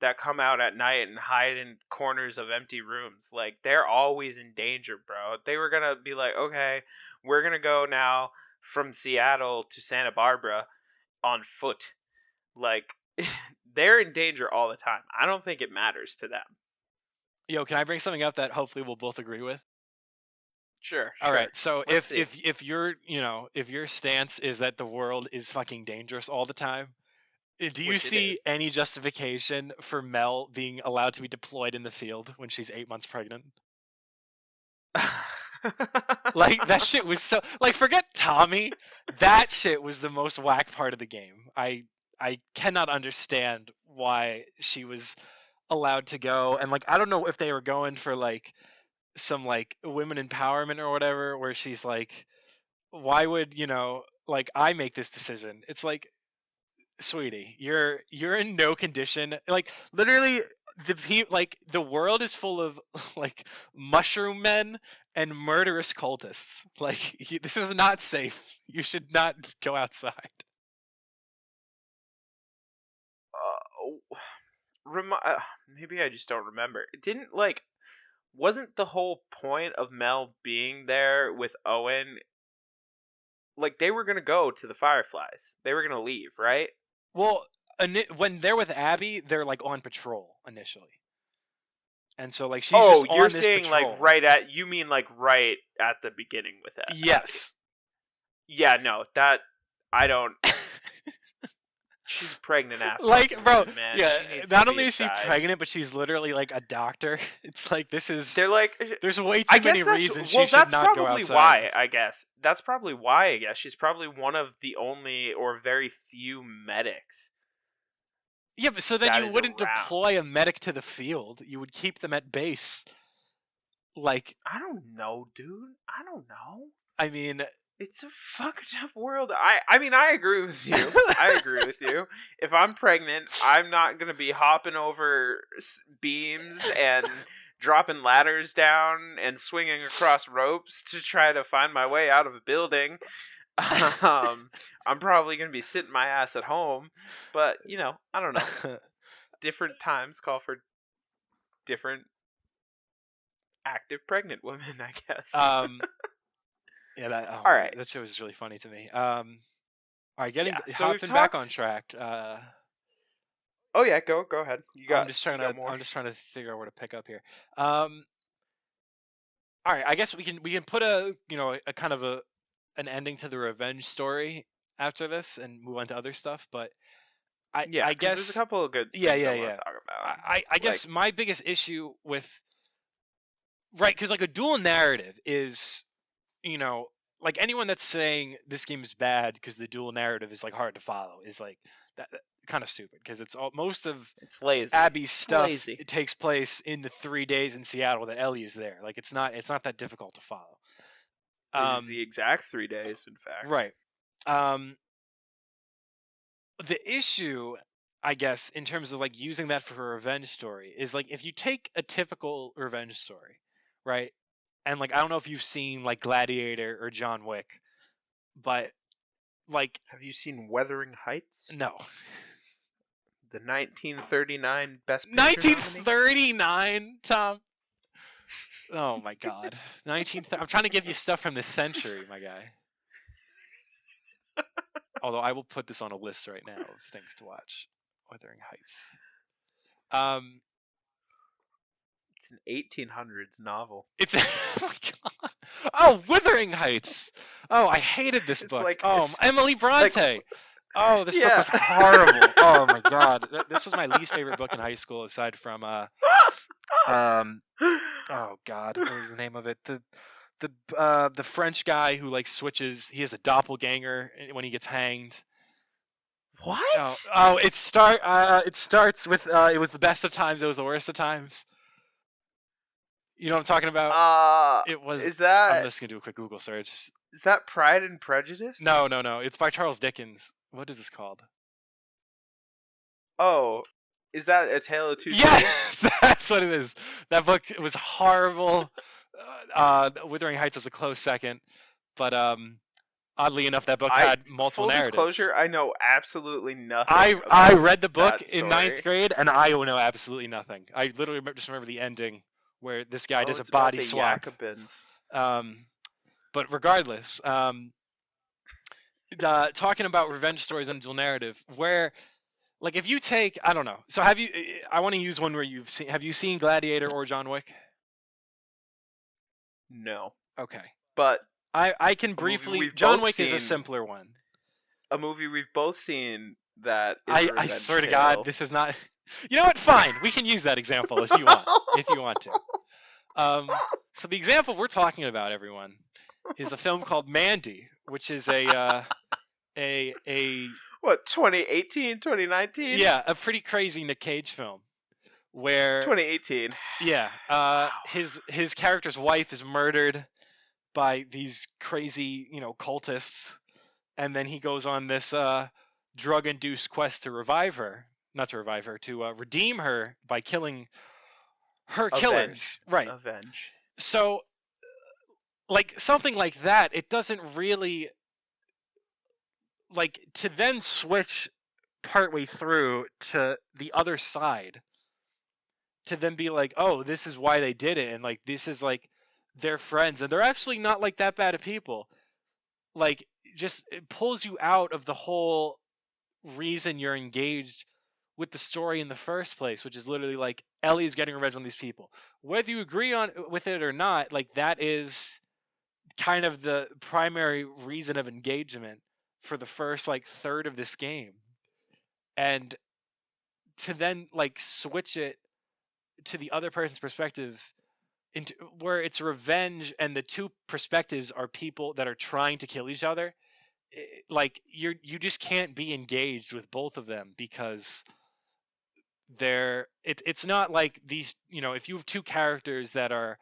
that come out at night and hide in corners of empty rooms. Like they're always in danger, bro. They were going to be like, "Okay, we're going to go now from Seattle to Santa Barbara on foot." Like they're in danger all the time. I don't think it matters to them. Yo, can I bring something up that hopefully we'll both agree with? Sure, All right. sure. So Let's if see. if if your if your stance is that the world is fucking dangerous all the time, do you Which it see is. any justification for Mel being allowed to be deployed in the field when she's 8 months pregnant? Like that shit was so, like, forget Tommy. That shit was the most whack part of the game. I cannot understand why she was allowed to go, and like I don't know if they were going for like some like women empowerment or whatever, where she's like, why would, like, I make this decision? It's like, sweetie, you're in no condition. Like literally, the world is full of like mushroom men and murderous cultists. Like this is not safe. You should not go outside. Uh, maybe I just don't remember. It didn't like wasn't the whole point of Mel being there with Owen like they were gonna go to the Fireflies. They were gonna leave, right? Well, when they're with Abby, they're like on patrol initially, and so like she's Oh, just you're on this saying like patrol. you mean like right at the beginning with Abby. Yes. Yeah, no, that I don't. She's a pregnant ass Like, fucking bro, woman, man. yeah. She needs to Not be only is she inside. pregnant, but she's literally like a doctor. It's like this is. They're like, There's way I too guess many that's reasons she well. should That's not go probably outside. why. I guess that's probably why. I guess she's probably one of the only or very few medics Yeah, but so then that you is wouldn't around. deploy a medic to the field. You would keep them at base. Like, I don't know, dude. I don't know. I mean, It's a fucked up world. I mean, I agree with you. I agree with you. If I'm pregnant, I'm not gonna be hopping over beams and dropping ladders down and swinging across ropes to try to find my way out of a building. I'm probably gonna be sitting my ass at home. But I don't know. Different times call for different active pregnant women, I guess. yeah, that All right. that show was really funny to me. All right, Yeah. So we've hopping back on talked. track. Oh yeah, go ahead. You got more. I'm just trying to figure out where to pick up here. Um, all right, I guess we can put a kind of an ending to the revenge story after this and move on to other stuff. But Yeah, I because there's a guess couple of good yeah, things yeah, I want yeah. to talk about. I Like, guess my biggest issue with right because like a dual narrative is like anyone that's saying this game is bad because the dual narrative is like hard to follow is like that kind of stupid because it's all most of it's lazy. Abby's It's stuff lazy. it takes place in the 3 days in Seattle that Ellie is there. Like it's not that difficult to follow. It is the exact 3 days, in fact. Right. Um, the issue, I guess, in terms of like using that for a revenge story is like if you take a typical revenge story, right? And like I don't know if you've seen like Gladiator or John Wick, but like Have you seen Wuthering Heights? no. The 1939 Best Picture nominee? 1939, Tom. Oh my God. I'm trying to give you stuff from this century, my guy. Although I will put this on a list right now of things to watch. Wuthering Heights. It's an 1800s novel. It's oh my God. Oh, Wuthering Heights. Oh, I hated this It's book. like Oh, Emily Bronte. like, Oh, this book yeah. was horrible. Oh my God. This was my least favorite book in high school, aside from oh God, what was the name of it? The French guy who like switches. He has a doppelganger when he gets hanged. What? It starts with it was the best of times. It was the worst of times. You know what I'm talking about? It was. Is I'm that just gonna do a quick Google search. Pride and Prejudice? No. It's by Charles Dickens. What is this called? Oh, is that A Tale of Two Yeah, Cities? that's what it is. That book was horrible. Wuthering Heights was a close second, but oddly enough, that book had multiple full narratives. disclosure, I know absolutely nothing. I read the book that in story. 9th grade, and I know absolutely nothing. I literally just remember the ending where this guy does a It's about body the swap. Jacobins. But regardless, talking about revenge stories and dual narrative, where like if you take I don't know. So have you? I want to use one where you've seen. Have you seen Gladiator or John Wick? No, Okay. but I can briefly. we've John both Wick is a seen- simpler one. a movie we've both seen that is a I revenge swear to tale. God, this is not. You know what? Fine, we can use that example if you want. If you want to. So the example we're talking about, everyone, is a film called Mandy, which is a What, 2018, 2019? yeah, a pretty crazy Nick Cage film where 2018. yeah, his character's wife is murdered by these crazy, cultists, and then he goes on this drug-induced quest to revive her, not to revive her, to redeem her by killing her killers. Avenge. Right. Avenge. So, like something like that, it doesn't really like to then switch partway through to the other side to then be like, oh, this is why they did it, and like this is like their friends, and they're actually not like that bad of people. Like, just it pulls you out of the whole reason you're engaged with the story in the first place, which is literally like Ellie's getting revenge on these people. Whether you agree on with it or not, like that is kind of the primary reason of engagement for the first like third of this game. And to then like switch it to the other person's perspective into where it's revenge and the two perspectives are people that are trying to kill each other, like you just can't be engaged with both of them because it's not like these, if you have two characters that are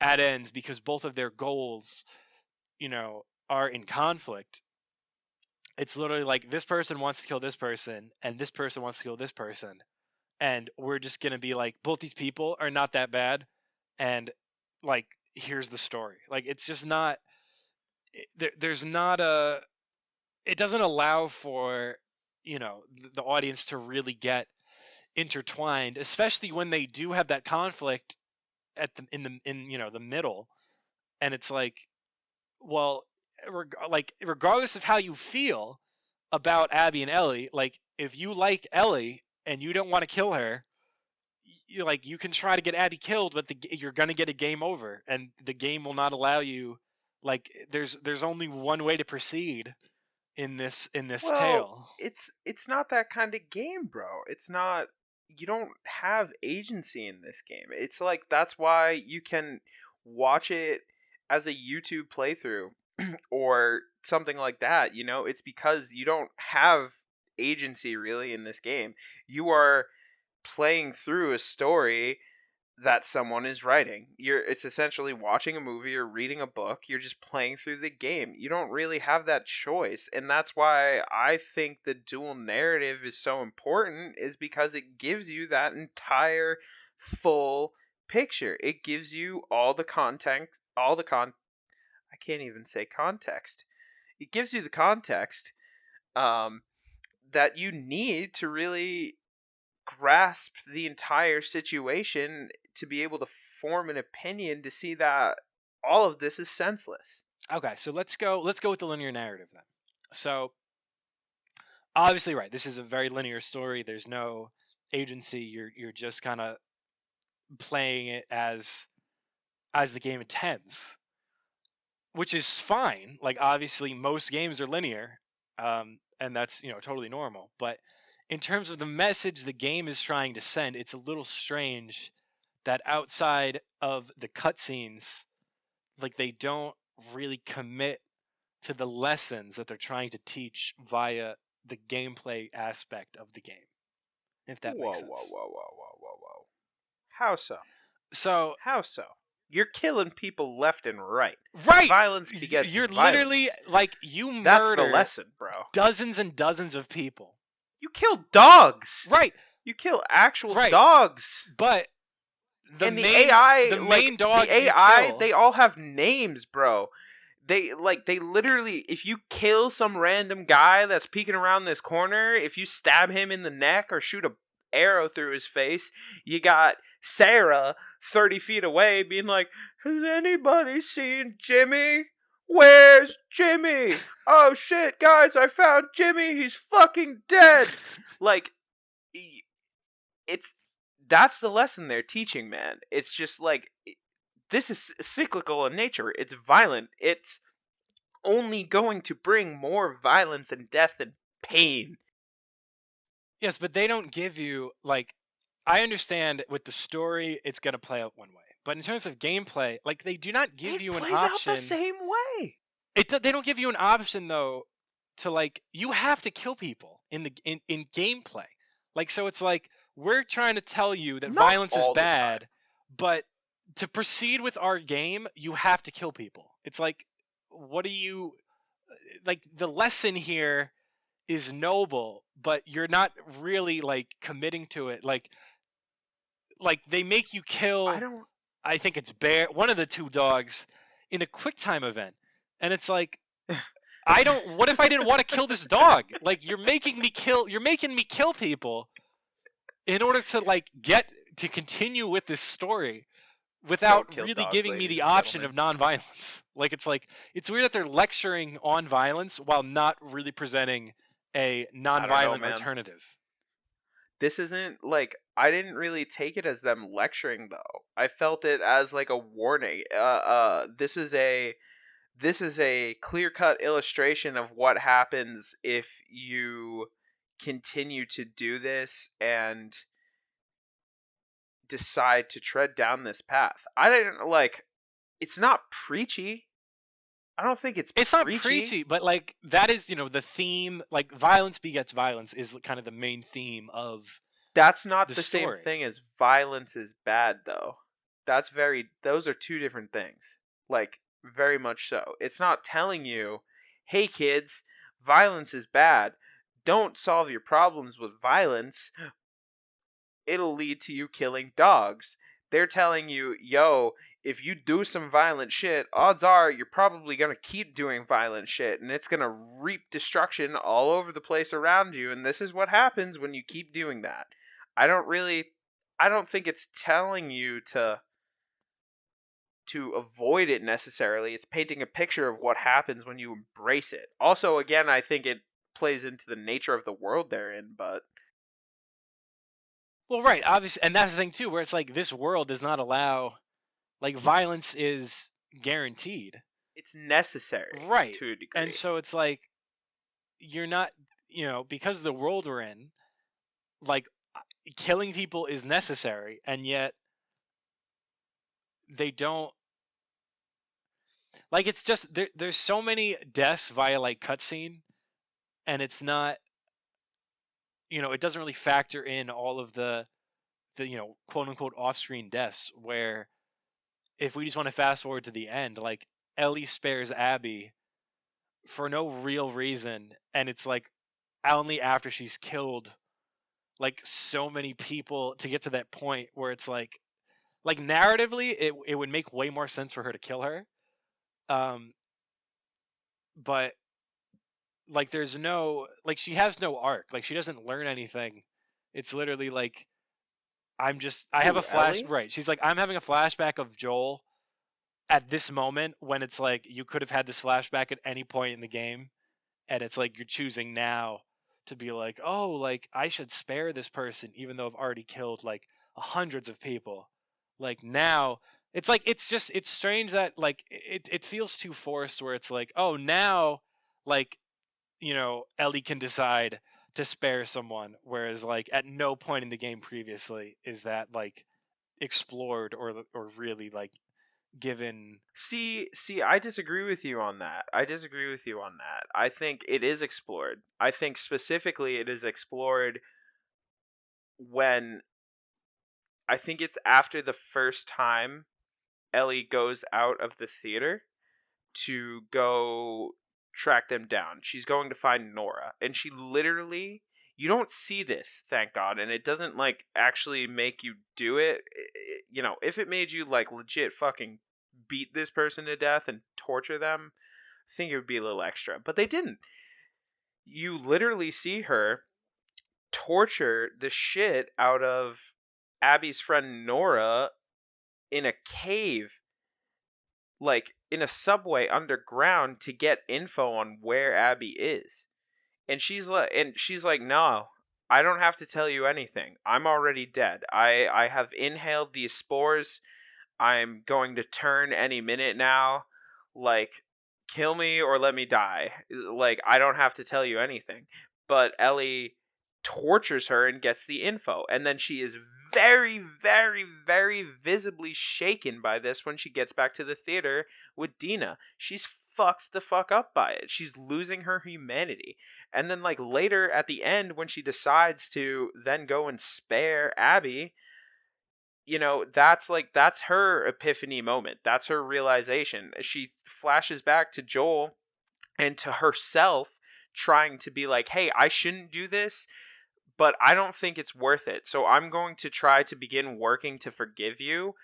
at ends because both of their goals, are in conflict. It's literally like this person wants to kill this person and this person wants to kill this person, and we're just going to be like both these people are not that bad, and like here's the story. Like it's just not there's not a it doesn't allow for the audience to really get intertwined, especially when they do have that conflict in the middle, and it's like, well, like regardless of how you feel about Abby and Ellie, like if you like Ellie and you don't want to kill her, you can try to get Abby killed, but you're gonna get a game over, and the game will not allow you. Like there's only one way to proceed in this Well, tale. it's not that kind of game, bro. It's not. You don't have agency in this game. It's like that's why you can watch it as a YouTube playthrough or something like that. It's because you don't have agency really in this game. You are playing through a story that someone is writing. It's essentially watching a movie or reading a book. You're just playing through the game. You don't really have that choice. And that's why I think the dual narrative is so important, is because it gives you that entire full picture. It gives you all the context, I can't even say context. It gives you the context um that you need to really grasp the entire situation, to be able to form an opinion, to see that all of this is senseless. Okay, so let's go with the linear narrative then. So obviously, right, this is a very linear story. There's no agency. You're just kind of playing it as the game intends, which is fine. Like obviously most games are linear, and that's totally normal. But in terms of the message the game is trying to send, it's a little strange that outside of the cutscenes, like they don't really commit to the lessons that they're trying to teach via the gameplay aspect of the game, if that makes Whoa, whoa, sense. whoa, whoa, whoa, whoa, whoa. How so? So, How so? You're killing people left and right. right, Violence begets you're literally violence. like you That's the murder lesson, bro. dozens and dozens of people. You kill dogs. Right, You kill actual right. dogs. But the And the main AI, the like main the dogs you AI, kill. they all have names, bro. They literally, if you kill some random guy that's peeking around this corner, if you stab him in the neck or shoot a arrow through his face, you got Sarah 30 feet away being like, has anybody seen Jimmy? Where's Jimmy? Oh shit, guys, I found Jimmy. He's fucking dead. Like, it's that's the lesson they're teaching, man. It's just like, this is cyclical in nature. It's violent. It's only going to bring more violence and death and pain. Yes, but they don't give you like I understand with the story it's going to play out one way. But in terms of gameplay, like they do not give It you an plays out the option. same way. They don't give you an option though to like you have to kill people in gameplay. Like so it's like we're trying to tell you that Not violence is all the time. bad, but to proceed with our game, you have to kill people. It's like what do you like the lesson here is noble, but you're not really like committing to it. Like they make you I kill, don't. I think it's Bear, one of the two dogs, in a quick time event. And it's like, I don't, what if I didn't want to kill this dog? Like you're making me kill people in order to like get to continue with this story without Don't kill really dogs, giving me ladies the and option gentlemen. of nonviolence. Like it's weird that they're lecturing on violence while not really presenting a I don't know, nonviolent man. alternative. This isn't like I didn't really take it as them lecturing though. I felt it as like a warning. This is a clear-cut illustration of what happens if you continue to do this and decide to tread down this path. I didn't like it's not preachy. I don't think it's It's not preachy. preachy, but like that is, the theme, like violence begets violence is kind of the main theme of That's not the the same story. thing as violence is bad though. Those are two different things. Like very much so. It's not telling you, "Hey kids, violence is bad. Don't solve your problems with violence. It'll lead to you killing dogs." They're telling you, "Yo, if you do some violent shit, odds are you're probably going to keep doing violent shit and it's going to reap destruction all over the place around you, and this is what happens when you keep doing that." I don't really I don't think it's telling you to avoid it necessarily. It's painting a picture of what happens when you embrace it. Also, again, I think it plays into the nature of the world they're in, but Well, right, obviously, and that's the thing too, where it's like this world does not allow, like, violence is guaranteed. it's necessary Right. to a And degree. so it's like you're not, because of the world we're in, like killing people is necessary, and yet they don't, like, it's just there's so many deaths via like cutscene, and it's not, it doesn't really factor in all of the quote unquote off screen deaths, where if we just want to fast forward to the end, like Ellie spares Abby for no real reason, and it's like only after she's killed like so many people to get to that point where it's like narratively it would make way more sense for her to kill her. um but like there's no, like, she has no arc, like she doesn't learn anything. It's literally like, I have a Who, flash, Ellie? right, she's like, I'm having a flashback of Joel at this moment, when it's like you could have had this flashback at any point in the game, and it's like you're choosing now to be like, oh, like I should spare this person even though I've already killed like hundreds of people. Like now, it's like, it's strange that like it feels too forced, where it's like, oh, now, like, Ellie can decide to spare someone, whereas like at no point in the game previously is that like explored or really like given. See, I disagree with you on that. I disagree with you on that. I think it is explored. I think specifically it is explored when I think it's after the first time Ellie goes out of the theater to go track them down. She's going to find Nora, and she literally you don't see this, thank God, and it doesn't like actually make you do it. If it made you like legit fucking beat this person to death and torture them, I think it would be a little extra. But they didn't. You literally see her torture the shit out of Abby's friend Nora in a cave, like in a subway underground to get info on where Abby is. And she's like, "No, I don't have to tell you anything. I'm already dead. I have inhaled these spores. I'm going to turn any minute now. Like, kill me or let me die. Like, I don't have to tell you anything." But Ellie tortures her and gets the info. And then she is very, very, very visibly shaken by this when she gets back to the theater with Dina. She's fucked the fuck up by it. She's losing her humanity. And then, like, later at the end, when she decides to then go and spare Abby, that's her epiphany moment. That's her realization. She flashes back to Joel and to herself trying to be like, hey, I shouldn't do this, but I don't think it's worth it. So I'm going to try to begin working to forgive you.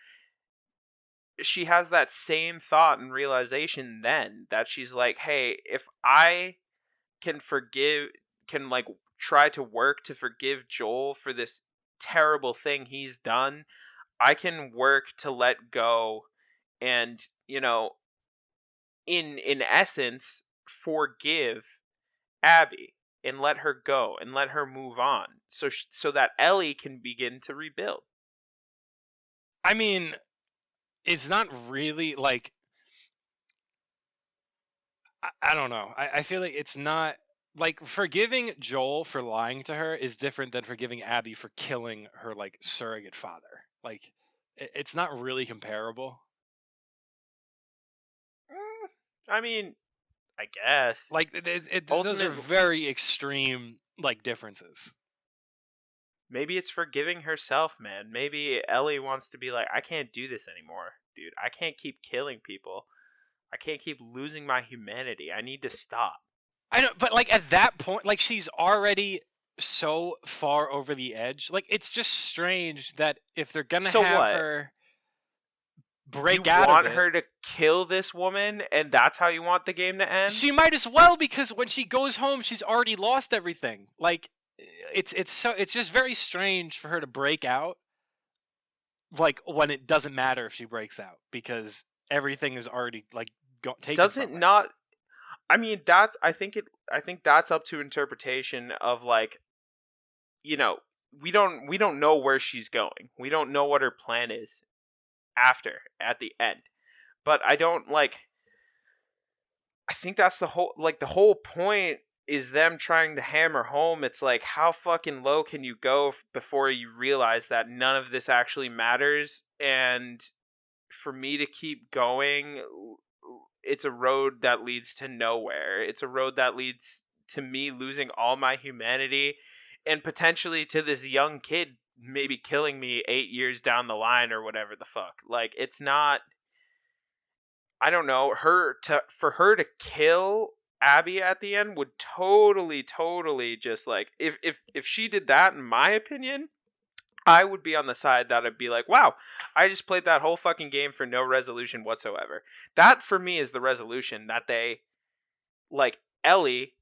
She has that same thought and realization then that she's like, hey, if I can forgive, can like try to work to forgive Joel for this terrible thing he's done, I can work to let go and, in essence, forgive Abby and let her go and let her move on, so that Ellie can begin to rebuild. I mean, it's not really like I don't know. I feel like it's not like forgiving Joel for lying to her is different than forgiving Abby for killing her like surrogate father. Like it's not really comparable. I mean, I guess Like those are ultimately very extreme like differences. maybe it's forgiving herself, man. Maybe Ellie wants to be like, I can't do this anymore, dude. I can't keep killing people. I can't keep losing my humanity. I need to stop. I know, but like at that point, like she's already so far over the edge. Like it's just strange that if they're gonna So have what? her You break out of want it, her to kill this woman, and that's how you want the game to end? she might as well because when she goes home, she's already lost everything. Like it's just very strange for her to break out like when it doesn't matter if she breaks out because everything is already like taken Does from it her. not? I mean, that's. I think that's up to interpretation of like, you know, we don't know where she's going. We don't know what her plan is after at the end. But I don't like. I think that's the whole point is them trying to hammer home. It's like, how fucking low can you go before you realize that none of this actually matters? And for me to keep going, it's a road that leads to nowhere. It's a road that leads to me losing all my humanity and potentially to this young kid maybe killing me 8 years down the line or whatever the fuck. Like, it's not. I don't know, for her to kill Abby at the end would totally just like, if she did that, in my opinion, I would be on the side that would be like, wow, I just played that whole fucking game for no resolution whatsoever. That for me is the resolution, that they, like, Ellie,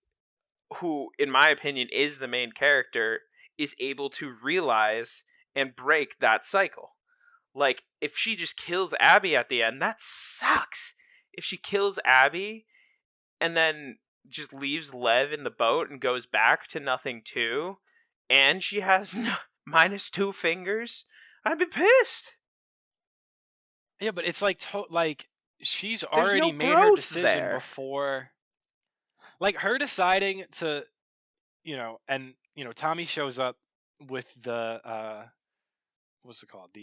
who in my opinion is the main character, is able to realize and break that cycle. Like, if she just kills Abby at the end, that sucks. If she kills Abby and then just leaves Lev in the boat and goes back to nothing too, and she has -2 fingers, I'd be pissed. Yeah, but it's like like she's There's already no made her growth decision there. before like her deciding to and Tommy shows up with the what's it called?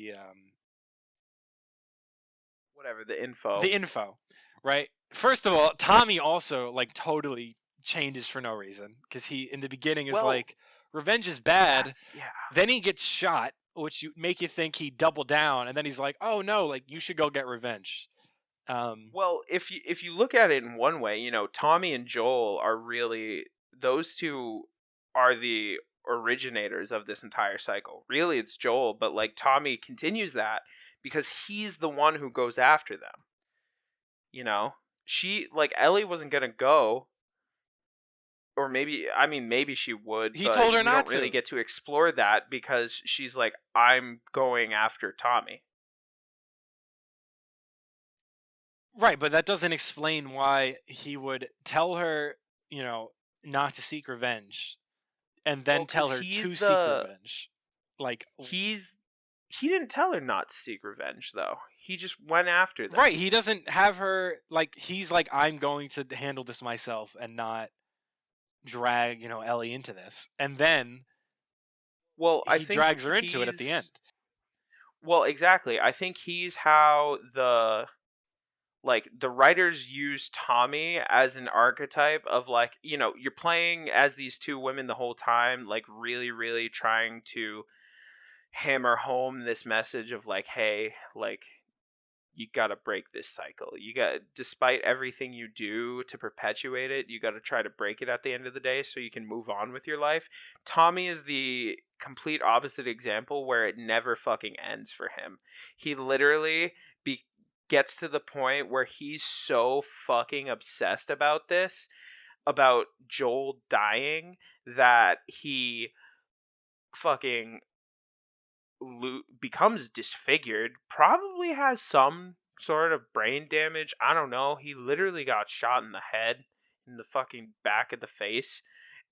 Whatever the info. The info, right? First of all, Tommy also like totally changes for no reason because he in the beginning is Well, like revenge is bad, that's yeah. then he gets shot, which make you think he doubled down, and then he's like, oh no, like you should go get revenge. Well, if you look at it in one way, Tommy and Joel are really, those two are the originators of this entire cycle. Really, it's Joel, but like Tommy continues that because he's the one who goes after them. You know, she, like, Ellie wasn't gonna go, or maybe, I mean, maybe she would, He told but her we not don't really to. get to explore that because she's like, I'm going after Tommy. Right, but that doesn't explain why he would tell her, not to seek revenge and Well, then because tell her to seek revenge. Like, he's he didn't tell her not to seek revenge, though. He just went after them. right, he doesn't have her, like, he's like, I'm going to handle this myself and not drag, Ellie into this. And then Well, I he think drags her into it at the end. well, exactly. I think he's how the writers use Tommy as an archetype of, like, you're playing as these two women the whole time, like, really, really trying to hammer home this message of like, hey, like, you got to break this cycle. Despite everything you do to perpetuate it, you got to try to break it at the end of the day so you can move on with your life. Tommy is the complete opposite example where it never fucking ends for him. He literally gets to the point where he's so fucking obsessed about this, about Joel dying, that he fucking becomes disfigured, probably has some sort of brain damage. I don't know. He literally got shot in the head, in the fucking back of the face.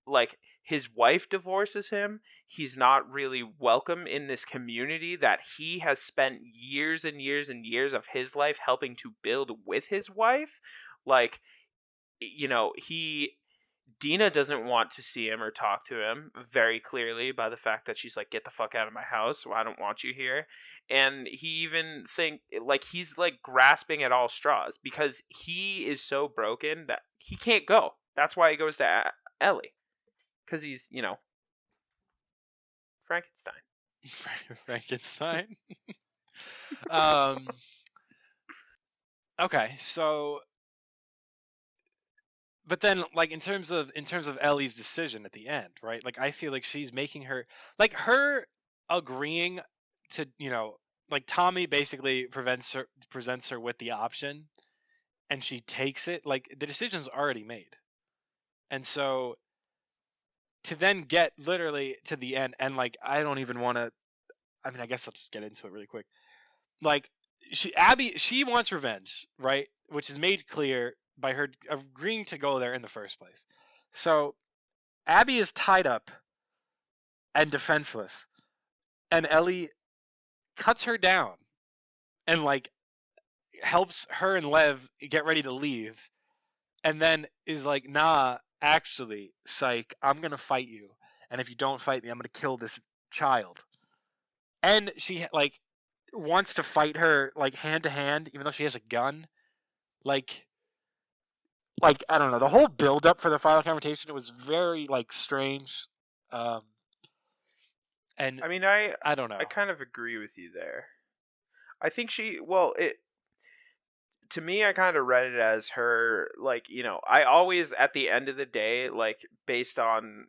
Like, his wife divorces him. He's not really welcome in this community that he has spent years and years and years of his life helping to build with his wife. Like, he Dina doesn't want to see him or talk to him, very clearly by the fact that she's like, "Get the fuck out of my house. I don't want you here." And he even he's like grasping at all straws because he is so broken that he can't go. That's why he goes to Ellie, because he's Frankenstein. Frankenstein. um. Okay, so but then like in terms of Ellie's decision at the end, right? Like I feel like she's making her agreeing to, like Tommy basically presents her with the option and she takes it. Like the decision's already made. And so to then get literally to the end and like I don't even want to, I mean I guess I'll just get into it really quick. Like she wants revenge, right? Which is made clear by her agreeing to go there in the first place. So Abby is tied up and defenseless, and Ellie cuts her down and like helps her and Lev get ready to leave, and then is like, "Nah, actually, psych, I'm gonna fight you, and if you don't fight me, I'm gonna kill this child." And she like wants to fight her like hand to hand, even though she has a gun. Like I don't know, the whole build up for the final confrontation, it was very like strange, um, and I mean, I don't I know. kind of agree with you there. I think it to me, I kind of read it as her, like, I always, at the end of the day, like, based on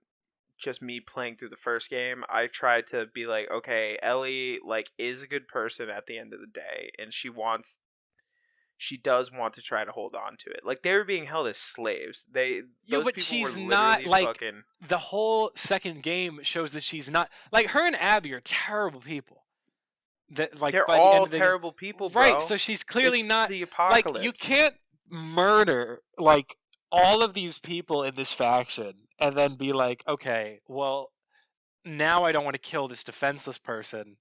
just me playing through the first game, I tried to be like, okay, Ellie, like, is a good person at the end of the day, and she does want to try to hold on to it. Like, they were being held as slaves. Yeah, Those but people were she's not literally like fucking. the whole second game shows that she's not like her and Abby are terrible people. That like They're by the end all of the game, terrible people, right? bro. So she's clearly It's not the like you apocalypse. can't murder like all of these people in this faction and then be like, okay, well now I don't want to kill this defenseless person.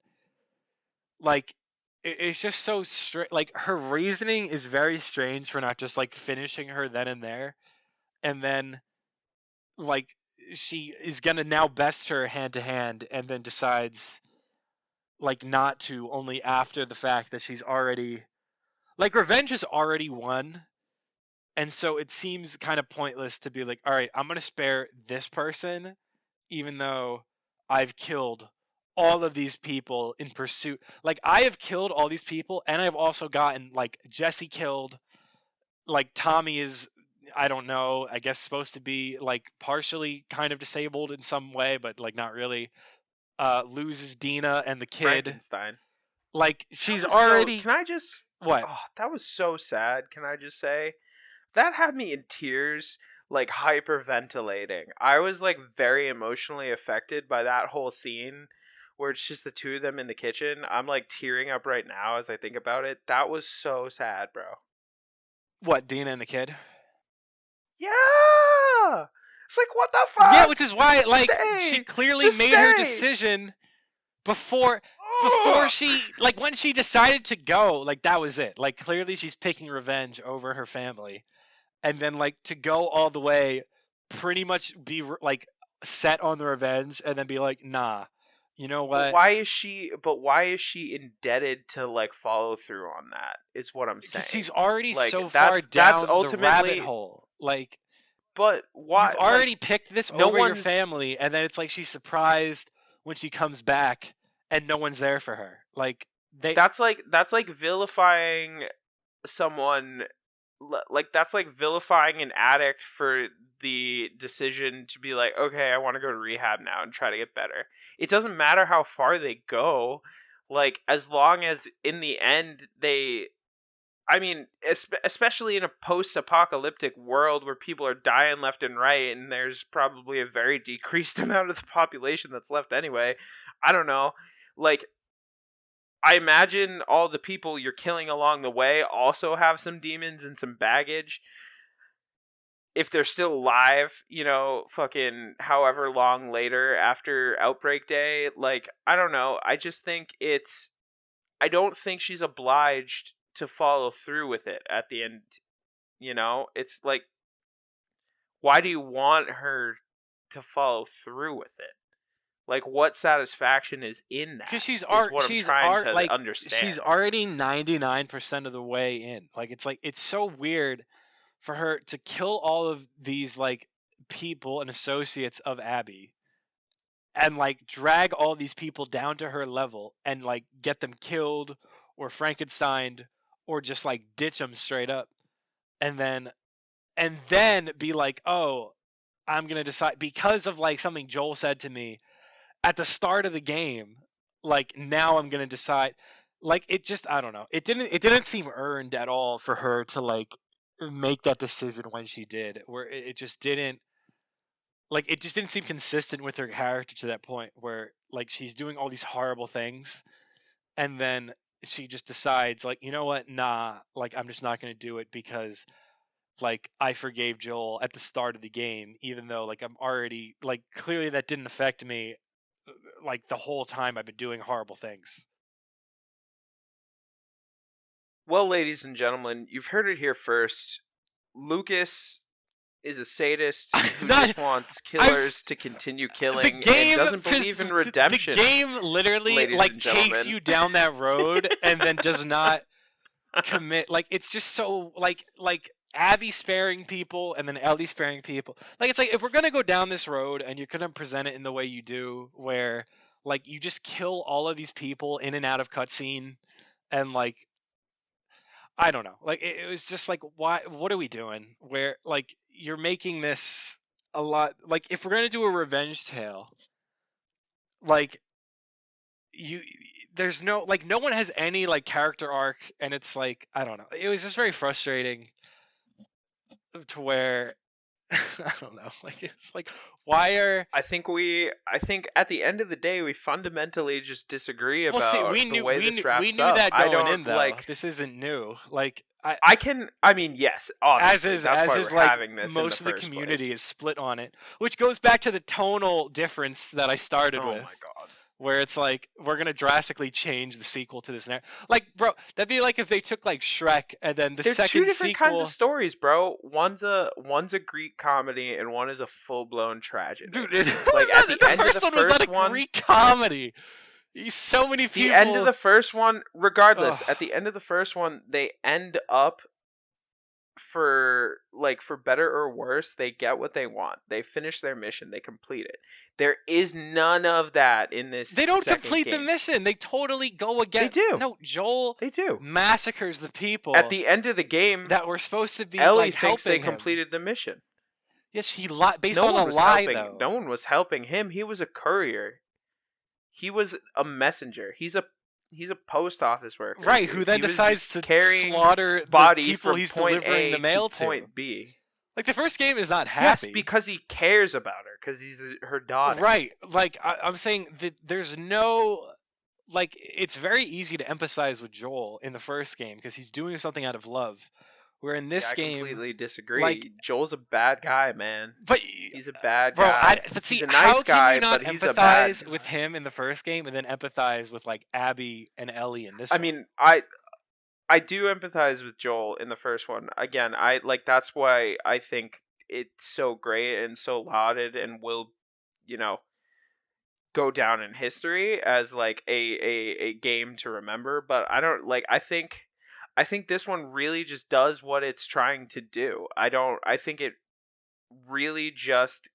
Like it's just so straight. Like her reasoning is very strange for not just like finishing her then and there, and then like she is gonna now best her hand to hand, and then decides like not to only after the fact that she's already like revenge is already won, and so it seems kind of pointless to be like, all right, I'm gonna spare this person even though I've killed all of these people in pursuit. Like I have killed all these people, and I've also gotten like Jesse killed. Like Tommy is, I don't know, I guess supposed to be like partially kind of disabled in some way, but like not really. Loses Dina and the kid. Frankenstein. Like That she's was so. already Can I just? what? Oh, that was so sad. Can I just say that had me in tears, like hyperventilating. I was like very emotionally affected by that whole scene where it's just the two of them in the kitchen. I'm like tearing up right now as I think about it. That was so sad, bro. What, Dina and the kid? Yeah. It's like, what the Yeah, fuck? which is why like she Stay. clearly Just made her stay. decision before Ugh. she like when she decided to go, like that was it. Like clearly she's picking revenge over her family, and then like to go all the way, pretty much be like set on the revenge, and then be like, nah, you know But what? why is she indebted to like follow through on that? Is what I'm Because she's saying. already Like so far that's down the rabbit ultimately. hole. Like But you've why? Like, already picked this no over your one's. family, and then it's like she's surprised when she comes back and no one's there for her. Like They that's like vilifying someone, like that's like vilifying an addict for the decision to be like, okay, I want to go to rehab now and try to get better. It doesn't matter how far they go, like as long as in the end they, I mean, especially in a post-apocalyptic world where people are dying left and right, and there's probably a very decreased amount of the population that's left anyway. I don't know. Like, I imagine all the people you're killing along the way also have some demons and some baggage. If they're still alive, fucking however long later after Outbreak Day, like, I don't know. I just think I don't think she's obliged to follow through with it at the end. It's like, why do you want her to follow through with it? Like, what satisfaction is in because that? Is what I'm she's trying art to like she's understand. already 99% of the way in. Like it's so weird for her to kill all of these like people and associates of Abby and like drag all these people down to her level and like get them killed or Frankensteined or just like ditch them straight up and then be like, "Oh, I'm going to decide because of like something Joel said to me at the start of the game, like now I'm going to decide." Like it just I don't know. It didn't seem earned at all for her to like make that decision when she did. Where it just didn't like it just didn't seem consistent with her character to that point where like she's doing all these horrible things and then she just decides like, "You know what? Nah, like I'm just not going to do it because like I forgave Joel at the start of the game even though like I'm already like clearly that didn't affect me like the whole time I've been doing horrible things." Well, ladies and gentlemen, you've heard it here first. Lucas is a sadist I'm who not just wants I'm killers to continue the killing and game doesn't believe in the redemption, game literally ladies like and takes gentlemen. you down that road and then does not commit like it's just so like Abby sparing people and then Ellie sparing people. Like it's like if we're gonna go down this road and you're gonna present it in the way you do, where like you just kill all of these people in and out of cutscene, and like I don't know, like it was just like why? What are we doing? Where like you're making this a lot like if we're gonna do a revenge tale, like you there's no like no one has any like character arc and it's like I don't know, it was just very frustrating to where I don't know. Like it's like why are I think at the end of the day we fundamentally just disagree well see about the way we this knew we wraps knew up. that I going don't in though. like This isn't new. Like I I mean, yes, obviously. That's as why is we're like having this in the most of the first community place. is split on it, which goes back to the tonal difference that I started Oh with, my god. where it's like we're gonna drastically change the sequel to this. Like, bro, that'd be like if they took like Shrek and then the They're two second different kinds of sequel. stories, bro. One's a Greek comedy and one is a full-blown tragedy. Dude, who Like was at that? the The end of the first one was not a first one, Greek comedy. So many the end of people. the first one, regardless, Ugh. at the end of the first one, they end up for better or worse, they get what they want. They finish their mission, they complete it. There is none of that in this They don't second complete the game. mission. They totally go They against. do. No, Joel They do. massacres the At people the end of the game, that were supposed to be Ellie like thinks they helping him. completed the mission. Yes, he lied based No on a one was lie helping. No though. one was helping him. He was a courier. He was a messenger. He's a post office worker, Right, who dude. then He was decides just to carrying slaughter the bodies people from he's point delivering the A to mail to. point B. Like the first game is not Yes, happy. because he cares about her, because he's her daughter. Right. Like I'm saying that there's no like it's very easy to empathize with Joel in the first game because he's doing something out of love. Where in Yeah, this I game, completely like, disagree. Joel's a bad guy, man. but He's a bad bro, guy. but He's see, a nice how can you guy, not but he's a bad empathize with guy. him in the first game and then empathize with like Abby and Ellie in this I one? mean, I do empathize with Joel in the first one. Again, I like that's why I think it's so great and so lauded and will, you know, go down in history as like a game to remember. But I don't like. I think this one really just does what it's trying to do. I think it really just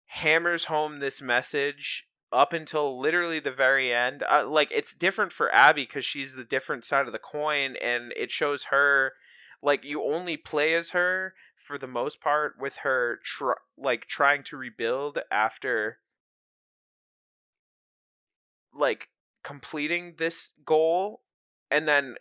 hammers home this message up until literally the very end. Like it's different for Abby because she's the different side of the coin, and it shows her like you only play as her for the most part with her like trying to rebuild after like completing this goal, and then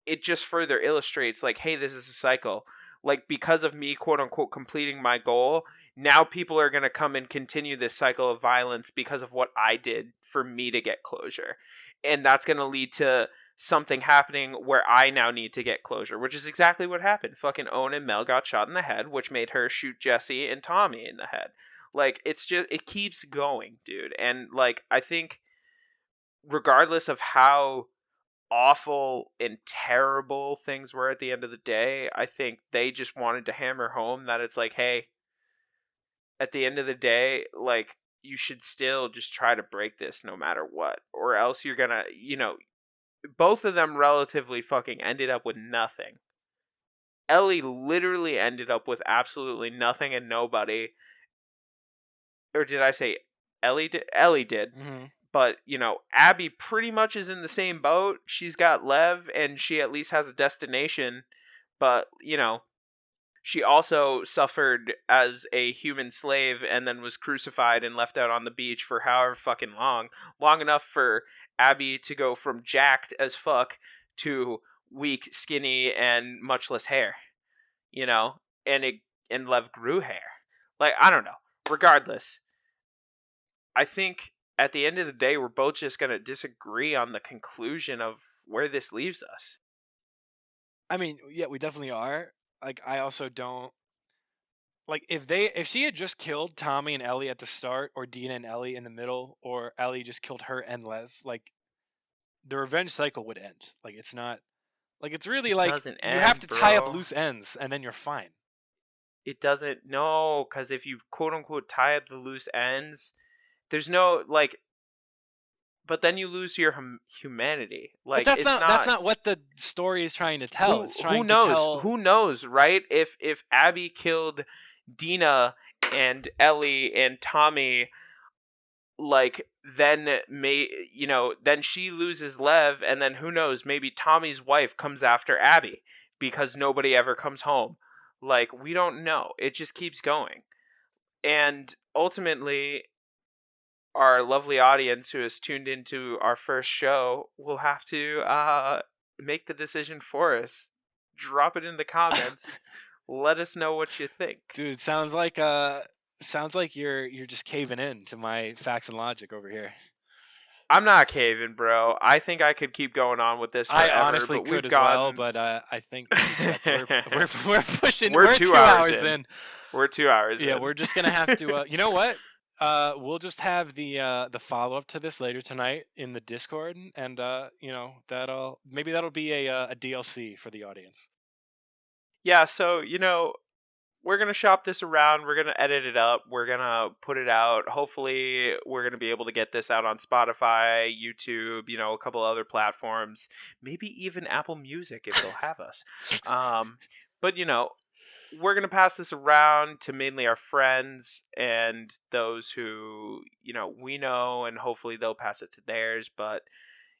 it just further illustrates like, hey, this is a cycle. Like because of me, quote unquote, completing my goal, now people are gonna come and continue this cycle of violence because of what I did for me to get closure, and that's gonna lead to something happening where I now need to get closure, which is exactly what happened. Fucking Owen and Mel got shot in the head, which made her shoot Jesse and Tommy in the head. Like it's just it keeps going, dude. And like I think regardless of how awful and terrible things were at the end of the day, I think they just wanted to hammer home that it's like, hey, at the end of the day, like, you should still just try to break this no matter what, or else you're gonna, both of them relatively fucking ended up with nothing. Ellie literally ended up with absolutely nothing and nobody. Or did I say Ellie did? Ellie did. Mm-hmm. But, Abby pretty much is in the same boat. She's got Lev, and she at least has a destination. But, she also suffered as a human slave and then was crucified and left out on the beach for however fucking long. Long enough for Abby to go from jacked as fuck to weak, skinny, and much less hair. You know? And Lev grew hair. Like, I don't know. Regardless, I think at the end of the day, we're both just going to disagree on the conclusion of where this leaves us. I mean, yeah, we definitely are. Like, I also don't like if she had just killed Tommy and Ellie at the start, or Dina and Ellie in the middle, or Ellie just killed her and Lev, like the revenge cycle would end. Like it's not like it's really It like doesn't you have end, to tie up bro. loose ends and then you're fine. It doesn't, no, because if you quote unquote tie up the loose ends, there's no, like, but then you lose your humanity. But Like, it's that's not, not what the story is trying to tell. It's who trying to knows? tell. Who knows, right? If Abby killed Dina and Ellie and Tommy, like then then she loses Lev, and then who knows, maybe Tommy's wife comes after Abby because nobody ever comes home. Like we don't know, it just keeps going. And ultimately our lovely audience who has tuned into our first show will have to make the decision for us. Drop it in the comments. Let us know what you think. Dude, sounds like you're just caving in to my facts and logic over here. I'm not caving, bro. I think I could keep going on with this I forever, honestly but could we've as well, gotten but I think let me check. We're pushing. we're We're 2 2 hours hours in. in. We're 2 hours Yeah, in. we're just gonna have to. You know what? We'll just have the follow up to this later tonight in the Discord, and that'll be a DLC for the audience. Yeah, so we're gonna shop this around. We're gonna edit it up. We're gonna put it out. Hopefully, we're gonna be able to get this out on Spotify, YouTube, a couple other platforms, maybe even Apple Music if they'll have us. But we're gonna pass this around to mainly our friends and those who we know, and hopefully they'll pass it to theirs. But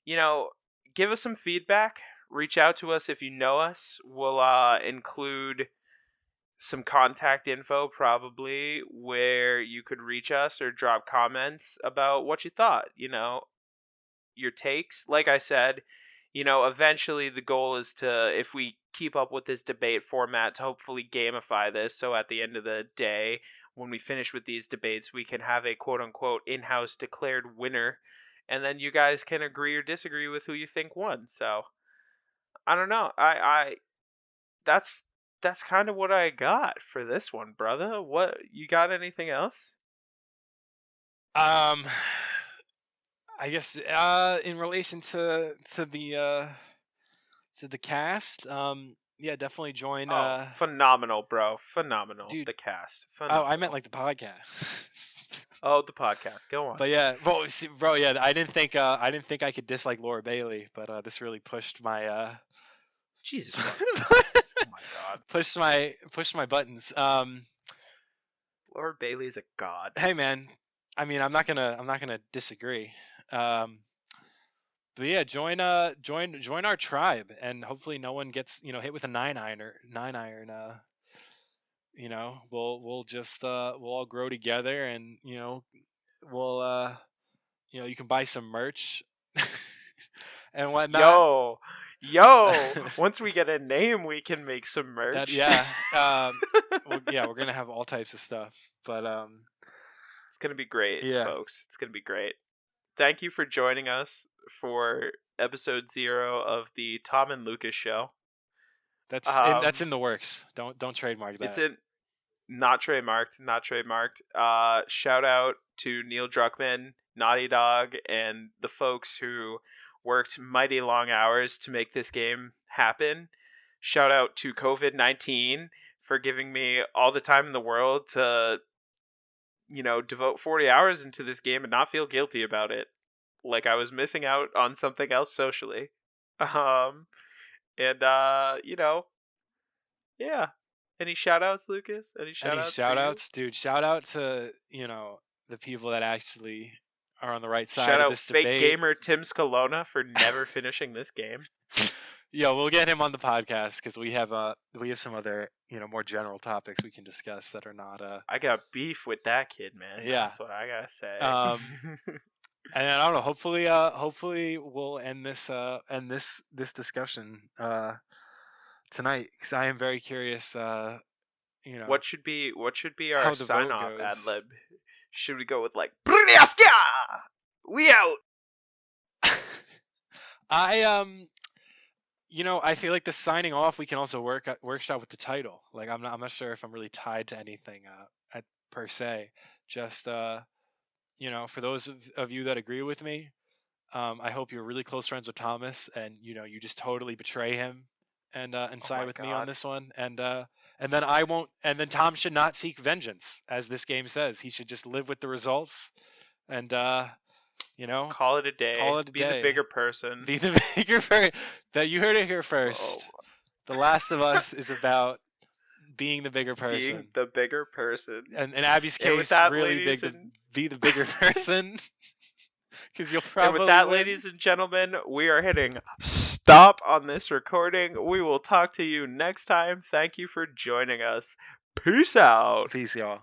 you know, give us some feedback. Reach out to us if you know us. We'll include some contact info probably where you could reach us or drop comments about what you thought, your takes. Like I said, eventually the goal is to, if we keep up with this debate format, to hopefully gamify this. So at the end of the day, when we finish with these debates, we can have a quote unquote in house declared winner. And then you guys can agree or disagree with who you think won. So I don't know. That's that's kind of what I got for this one, brother. What you got? Anything else? Um, I guess in relation to the cast, yeah, definitely join. Oh, phenomenal, bro! Phenomenal. Dude, The cast, oh, I meant phenomenal. like the podcast. Oh, the podcast. Go on. But yeah, bro, yeah, I didn't think I could dislike Laura Bailey, but this really pushed my Jesus fucking Christ! Oh my God. pushed my buttons. Lord Bailey's a god. Hey man, I mean, I'm not gonna disagree. Um, but yeah, join our tribe, and hopefully no one gets hit with a 9 iron. We'll just we'll all grow together, and we'll you can buy some merch and whatnot. Yo, yo. Once we get a name, we can make some That merch. yeah, well, yeah, we're gonna have all types of stuff, but It's gonna be great, yeah, folks. It's gonna be great. Thank you for joining us for episode 0 of the Tom and Lucas show. that's Um, in the works. Don't trademark it's that. in not trademarked, not trademarked. Shout out to Neil Druckmann, Naughty Dog, and the folks who worked mighty long hours to make this game happen. Shout out to COVID-19 for giving me all the time in the world to, devote 40 hours into this game and not feel guilty about it. Like I was missing out on something else socially. Um, and, yeah. Any shout outs, Lucas? Any shout Any outs for shout you? outs, dude? Shout out to the people that actually are on the right side Shout of out this fake debate. gamer Tim Scalona for never finishing this game. Yo, we'll get him on the podcast because we have some other more general topics we can discuss that are not I got beef with that kid, man. yeah. That's what I gotta say. And I don't know. Hopefully we'll end this discussion tonight because I am very curious. What should be our How the sign vote off goes. ad lib? Should we go with like Brunyaska? We out. I I feel like the signing off we can also workshop with the title. Like I'm not sure if I'm really tied to anything per se. Just for those of you that agree with me, I hope you're really close friends with Thomas, and you just totally betray him and Oh side my with me on god. this one, and then I won't, and then Tom should not seek vengeance, as this game says. He should just live with the results, and Call it a day. call it a Be the day. bigger person. Be the bigger that you heard it here Oh, first. The Last of Us is about being the bigger being person, the bigger person. and in Abby's And with case, that, really ladies big to and be the bigger person, because you'll and with probably that, win. ladies and gentlemen, we are hitting stop on this recording. We will talk to you next time. Thank you for joining us. Peace out. Peace, y'all.